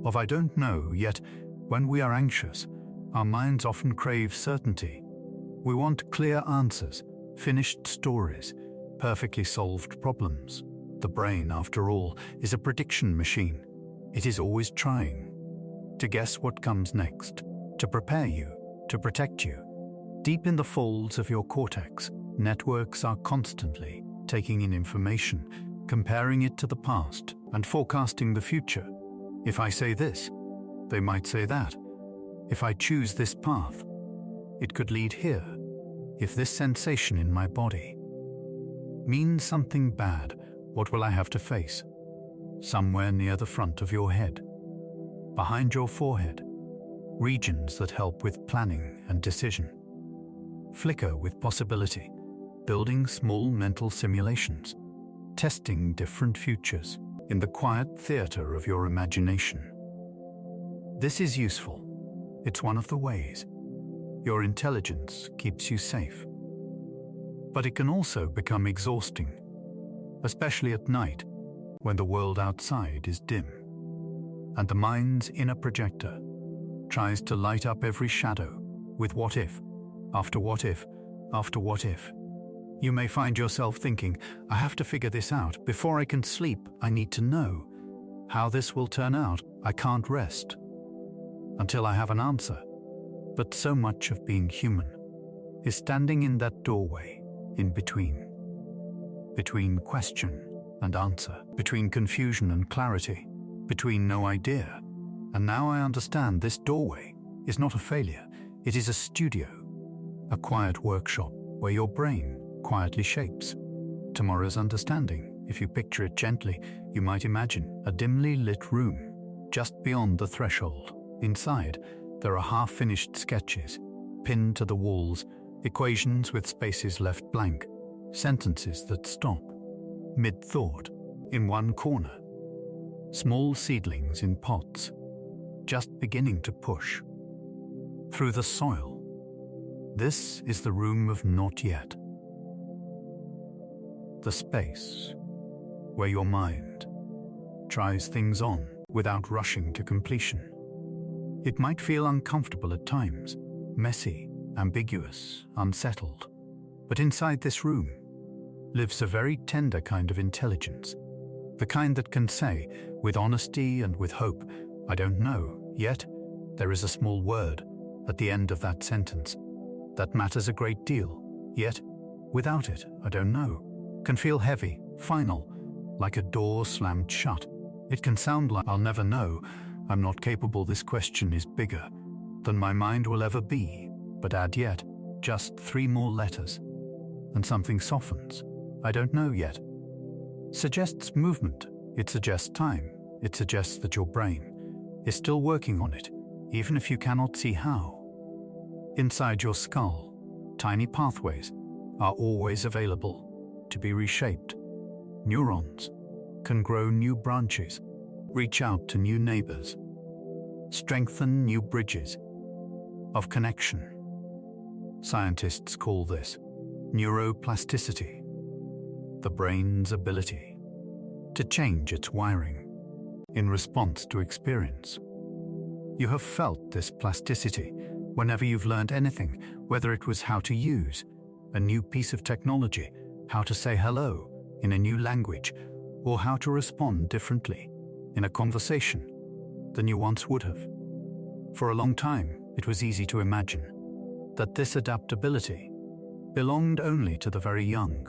of I don't know, yet when we are anxious, Our minds often crave certainty. We want clear answers, finished stories, perfectly solved problems. The brain, after all, is a prediction machine. It is always trying to guess what comes next, to prepare you, to protect you. Deep in the folds of your cortex, networks are constantly taking in information, comparing it to the past, and forecasting the future. If I say this, they might say that. If I choose this path, it could lead here. If this sensation in my body means something bad, what will I have to face? Somewhere near the front of your head, behind your forehead, regions that help with planning and decision. Flicker with possibility, building small mental simulations, testing different futures in the quiet theater of your imagination. This is useful. It's one of the ways your intelligence keeps you safe. But it can also become exhausting, especially at night when the world outside is dim and the mind's inner projector tries to light up every shadow with what if, after what if, after what if. You may find yourself thinking, I have to figure this out. Before I can sleep, I need to know how this will turn out. I can't rest until I have an answer. But so much of being human is standing in that doorway, in between question and answer, between confusion and clarity, between no idea. And now I understand this doorway is not a failure. It is a studio, a quiet workshop where your brain quietly shapes tomorrow's understanding. If you picture it gently, you might imagine a dimly lit room just beyond the threshold. Inside, there are half-finished sketches pinned to the walls, equations with spaces left blank, sentences that stop mid-thought in one corner, small seedlings in pots just beginning to push through the soil. This is the room of not yet, the space where your mind tries things on without rushing to completion. It might feel uncomfortable at times, messy, ambiguous, unsettled. But inside this room lives a very tender kind of intelligence, the kind that can say, with honesty and with hope, I don't know, yet there is a small word at the end of that sentence that matters a great deal, yet without it, I don't know, can feel heavy, final, like a door slammed shut. It can sound like I'll never know, I'm not capable, this question is bigger than my mind will ever be, but add yet just 3 more letters, and something softens. I don't know yet. Suggests movement, it suggests time, it suggests that your brain is still working on it, even if you cannot see how. Inside your skull, tiny pathways are always available to be reshaped. Neurons can grow new branches, reach out to new neighbors, strengthen new bridges of connection. Scientists call this neuroplasticity, the brain's ability to change its wiring in response to experience. You have felt this plasticity whenever you've learned anything, whether it was how to use a new piece of technology, how to say hello in a new language, or how to respond differently in a conversation than you once would have. For a long time, it was easy to imagine that this adaptability belonged only to the very young,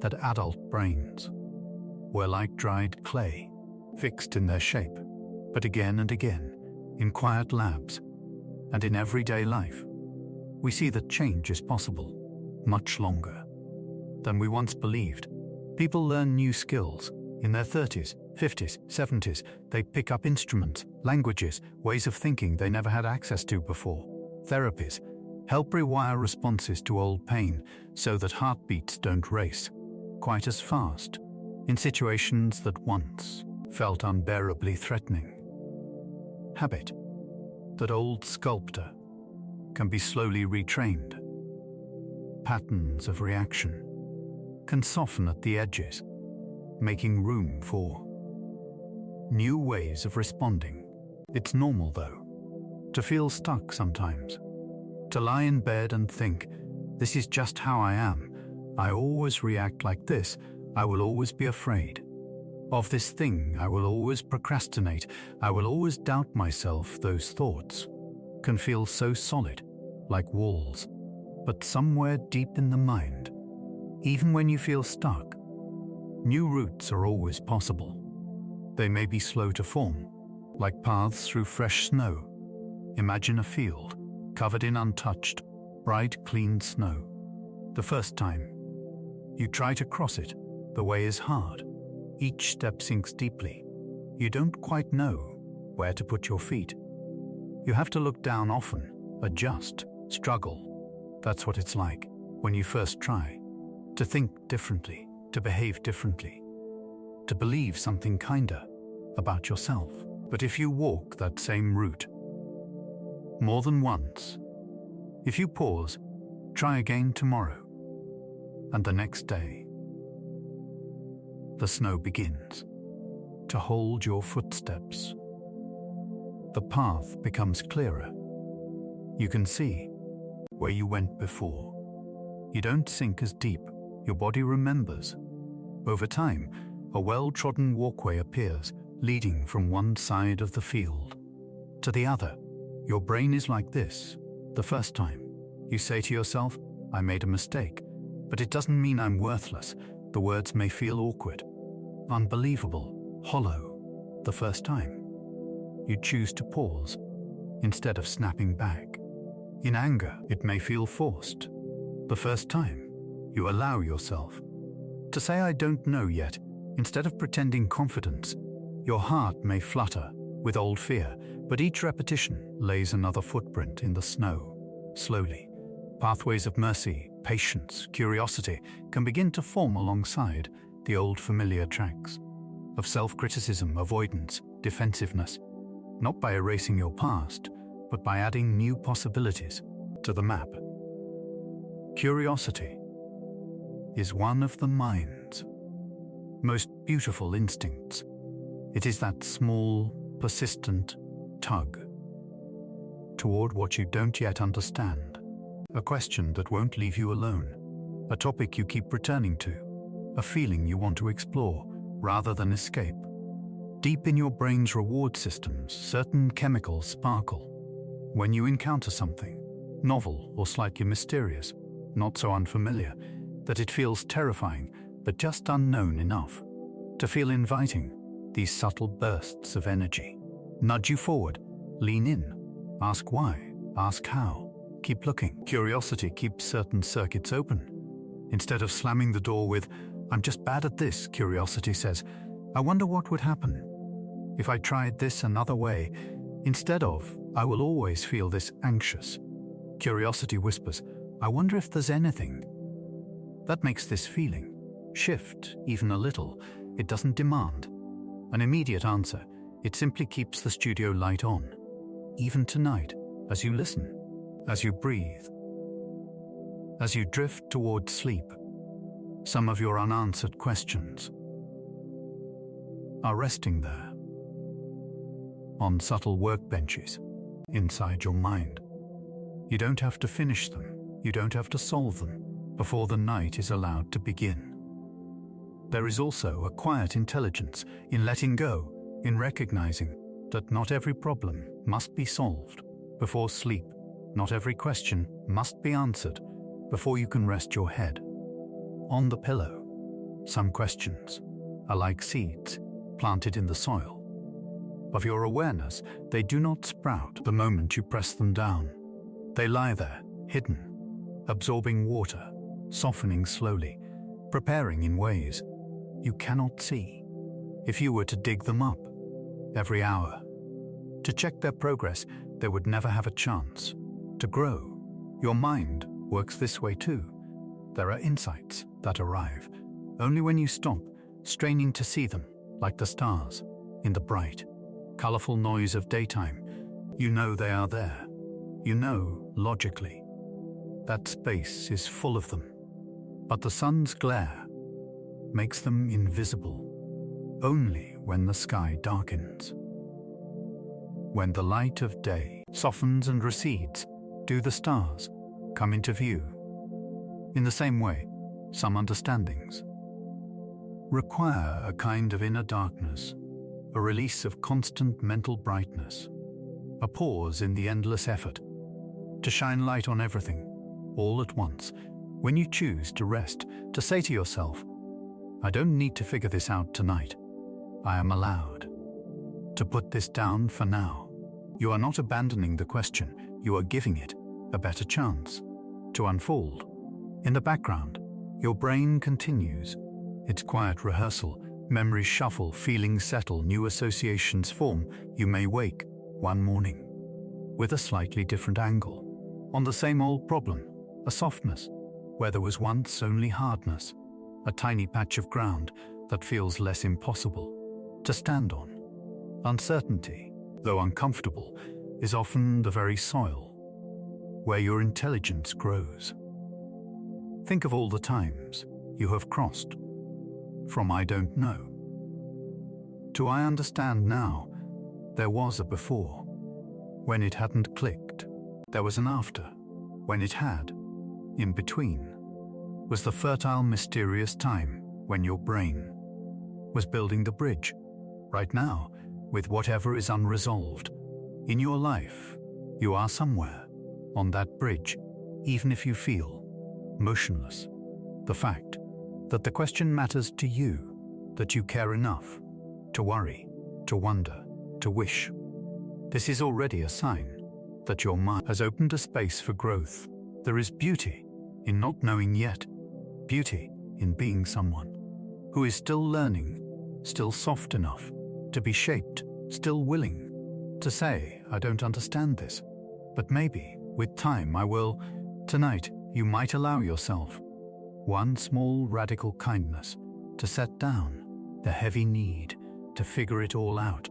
that adult brains were like dried clay, fixed in their shape. But again and again, in quiet labs and in everyday life, we see that change is possible much longer than we once believed. People learn new skills in their 30s, 50s, 70s. They pick up instruments, languages, ways of thinking they never had access to before. Therapies help rewire responses to old pain so that heartbeats don't race quite as fast in situations that once felt unbearably threatening. Habit, that old sculptor, can be slowly retrained. Patterns of reaction can soften at the edges, making room for new ways of responding. It's normal, though, to feel stuck sometimes, to lie in bed and think, this is just how I am. I always react like this. I will always be afraid of this thing. I will always procrastinate. I will always doubt myself. Those thoughts can feel so solid, like walls. But somewhere deep in the mind, even when you feel stuck, new routes are always possible. They may be slow to form, like paths through fresh snow. Imagine a field covered in untouched, bright, clean snow. The first time you try to cross it, the way is hard. Each step sinks deeply. You don't quite know where to put your feet. You have to look down often, adjust, struggle. That's what it's like when you first try to think differently, to behave differently, to believe something kinder about yourself. But if you walk that same route more than once, if you pause, try again tomorrow, and the next day, the snow begins to hold your footsteps. The path becomes clearer. You can see where you went before. You don't sink as deep. Your body remembers. Over time, a well-trodden walkway appears, leading from one side of the field to the other. Your brain is like this. The first time, you say to yourself, I made a mistake, but it doesn't mean I'm worthless. The words may feel awkward, unbelievable, hollow. The first time, you choose to pause instead of snapping back. In anger, it may feel forced. The first time, you allow yourself to say I don't know yet. Instead of pretending confidence, your heart may flutter with old fear, but each repetition lays another footprint in the snow. Slowly, pathways of mercy, patience, curiosity can begin to form alongside the old familiar tracks of self-criticism, avoidance, defensiveness, not by erasing your past, but by adding new possibilities to the map. Curiosity is one of the mind's most beautiful instincts. It is that small, persistent tug toward what you don't yet understand, a question that won't leave you alone, a topic you keep returning to, a feeling you want to explore rather than escape. Deep in your brain's reward systems, certain chemicals sparkle when you encounter something novel or slightly mysterious, not so unfamiliar that it feels terrifying, but just unknown enough to feel inviting. These subtle bursts of energy nudge you forward. Lean in. Ask why. Ask how. Keep looking. Curiosity keeps certain circuits open. Instead of slamming the door with, I'm just bad at this, curiosity says, I wonder what would happen if I tried this another way. Instead of, I will always feel this anxious, curiosity whispers, I wonder if there's anything that makes this feeling shift even a little. It doesn't demand an immediate answer. It simply keeps the studio light on. Even tonight, as you listen, as you breathe, as you drift toward sleep, some of your unanswered questions are resting there on subtle workbenches inside your mind. You don't have to finish them. You don't have to solve them before the night is allowed to begin. There is also a quiet intelligence in letting go, in recognizing that not every problem must be solved before sleep. Not every question must be answered before you can rest your head on the pillow. Some questions are like seeds planted in the soil of your awareness. They do not sprout the moment you press them down. They lie there, hidden, absorbing water, softening slowly, preparing in ways you cannot see. If you were to dig them up every hour, to check their progress, they would never have a chance to grow. Your mind works this way too. There are insights that arrive only when you stop straining to see them, like the stars in the bright, colorful noise of daytime. You know they are there. You know, logically, that space is full of them. But the sun's glare makes them invisible only when the sky darkens. When the light of day softens and recedes, do the stars come into view. In the same way, some understandings require a kind of inner darkness, a release of constant mental brightness, a pause in the endless effort to shine light on everything, all at once. When you choose to rest, to say to yourself, I don't need to figure this out tonight. I am allowed to put this down for now. You are not abandoning the question, you are giving it a better chance to unfold. In the background, your brain continues its quiet rehearsal. Memories shuffle, feelings settle, new associations form. You may wake one morning with a slightly different angle on the same old problem, a softness where there was once only hardness, a tiny patch of ground that feels less impossible to stand on. Uncertainty, though uncomfortable, is often the very soil where your intelligence grows. Think of all the times you have crossed from I don't know to I understand now. There was a before, when it hadn't clicked. There was an after, when it had. In between was the fertile, mysterious time when your brain was building the bridge. Right now, with whatever is unresolved in your life, you are somewhere on that bridge, even if you feel motionless. The fact that the question matters to you, that you care enough to worry, to wonder, to wish, this is already a sign that your mind has opened a space for growth. There is beauty in not knowing yet, beauty in being someone who is still learning, still soft enough to be shaped, still willing to say, I don't understand this, but maybe with time I will. Tonight, you might allow yourself one small radical kindness to set down the heavy need to figure it all out.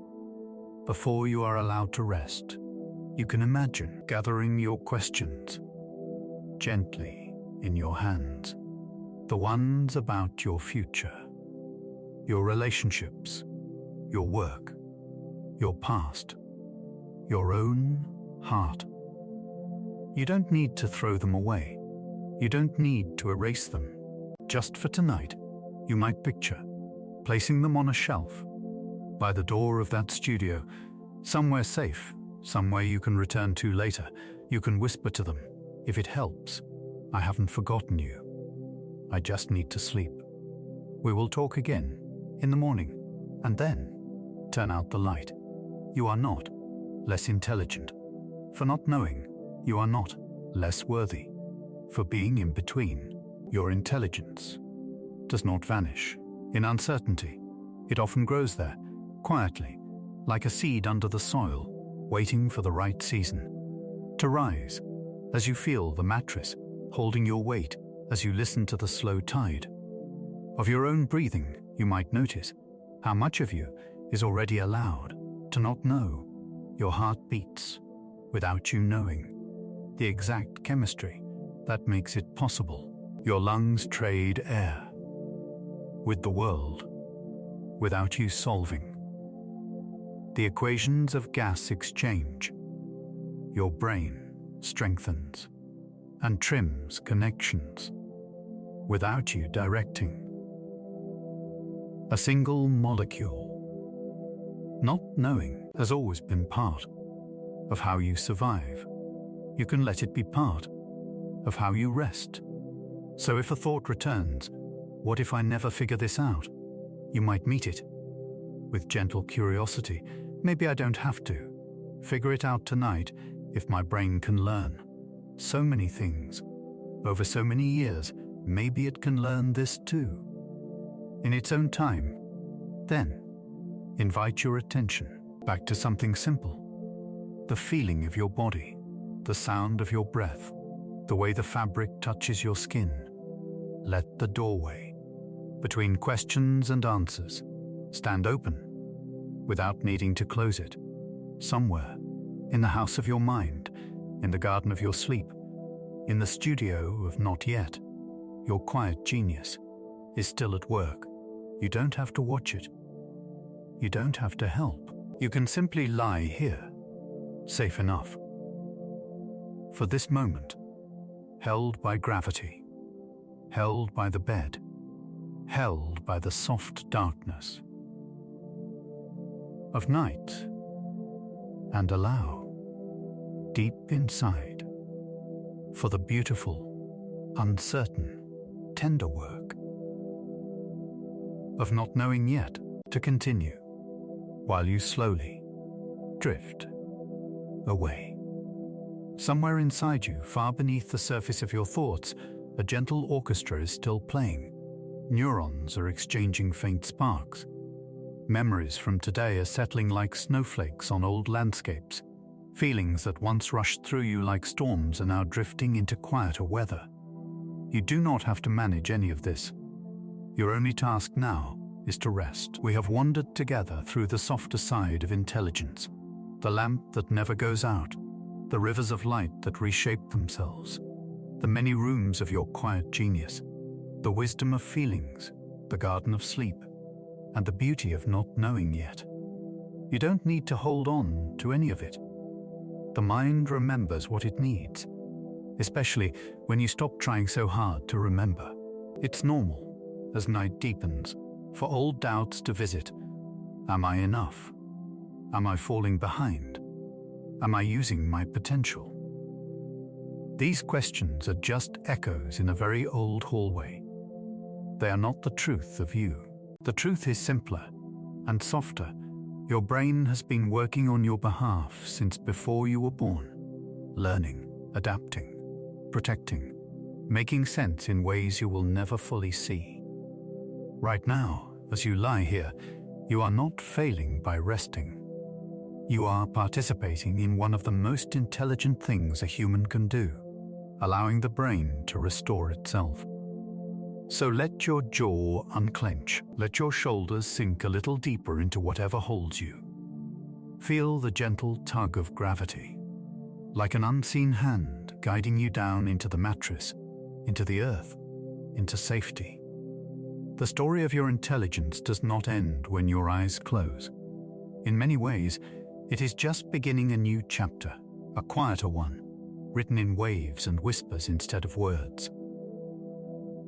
Before you are allowed to rest, you can imagine gathering your questions gently in your hands, the ones about your future, your relationships, your work, your past, your own heart. You don't need to throw them away. You don't need to erase them. Just for tonight, you might picture placing them on a shelf by the door of that studio, somewhere safe, somewhere you can return to later. You can whisper to them, if it helps, I haven't forgotten you. I just need to sleep. We will talk again in the morning, and then turn out the light. You are not less intelligent for not knowing. You are not less worthy for being in between. Your intelligence does not vanish in uncertainty. It often grows there, quietly, like a seed under the soil, waiting for the right season to rise, as you feel the mattress holding your weight, as you listen to the slow tide of your own breathing. You might notice how much of you is already allowed to not know. Your heart beats without you knowing the exact chemistry that makes it possible. Your lungs trade air with the world without you solving the equations of gas exchange. Your brain strengthens and trims connections without you directing a single molecule. Not knowing has always been part of how you survive. You can let it be part of how you rest. So if a thought returns, what if I never figure this out? You might meet it with gentle curiosity. Maybe I don't have to figure it out tonight if my brain can learn so many things over so many years. Maybe it can learn this too in its own time. Then invite your attention back to something simple. The feeling of your body, the sound of your breath, the way the fabric touches your skin. Let the doorway between questions and answers stand open without needing to close it. Somewhere in the house of your mind, in the garden of your sleep, in the studio of not yet, your quiet genius is still at work. You don't have to watch it. You don't have to help. You can simply lie here, safe enough for this moment, held by gravity, held by the bed, held by the soft darkness of night, and allow, deep inside, for the beautiful, uncertain, tender work of not knowing yet to continue, while you slowly drift away. Somewhere inside you, far beneath the surface of your thoughts, a gentle orchestra is still playing. Neurons are exchanging faint sparks. Memories from today are settling like snowflakes on old landscapes. Feelings that once rushed through you like storms are now drifting into quieter weather. You do not have to manage any of this. Your only task now is to rest. We have wandered together through the softer side of intelligence, the lamp that never goes out, the rivers of light that reshape themselves, the many rooms of your quiet genius, the wisdom of feelings, the garden of sleep, and the beauty of not knowing yet. You don't need to hold on to any of it. The mind remembers what it needs, especially when you stop trying so hard to remember. It's normal, as night deepens, for old doubts to visit. Am I enough? Am I falling behind? Am I using my potential? These questions are just echoes in a very old hallway. They are not the truth of you. The truth is simpler and softer. Your brain has been working on your behalf since before you were born, learning, adapting, protecting, making sense in ways you will never fully see. Right now, as you lie here, you are not failing by resting. You are participating in one of the most intelligent things a human can do, allowing the brain to restore itself. So let your jaw unclench, let your shoulders sink a little deeper into whatever holds you. Feel the gentle tug of gravity, like an unseen hand guiding you down into the mattress, into the earth, into safety. The story of your intelligence does not end when your eyes close. In many ways, it is just beginning a new chapter, a quieter one, written in waves and whispers instead of words.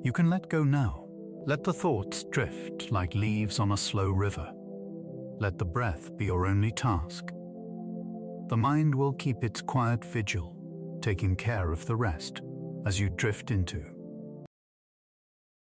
You can let go now. Let the thoughts drift like leaves on a slow river. Let the breath be your only task. The mind will keep its quiet vigil, taking care of the rest as you drift into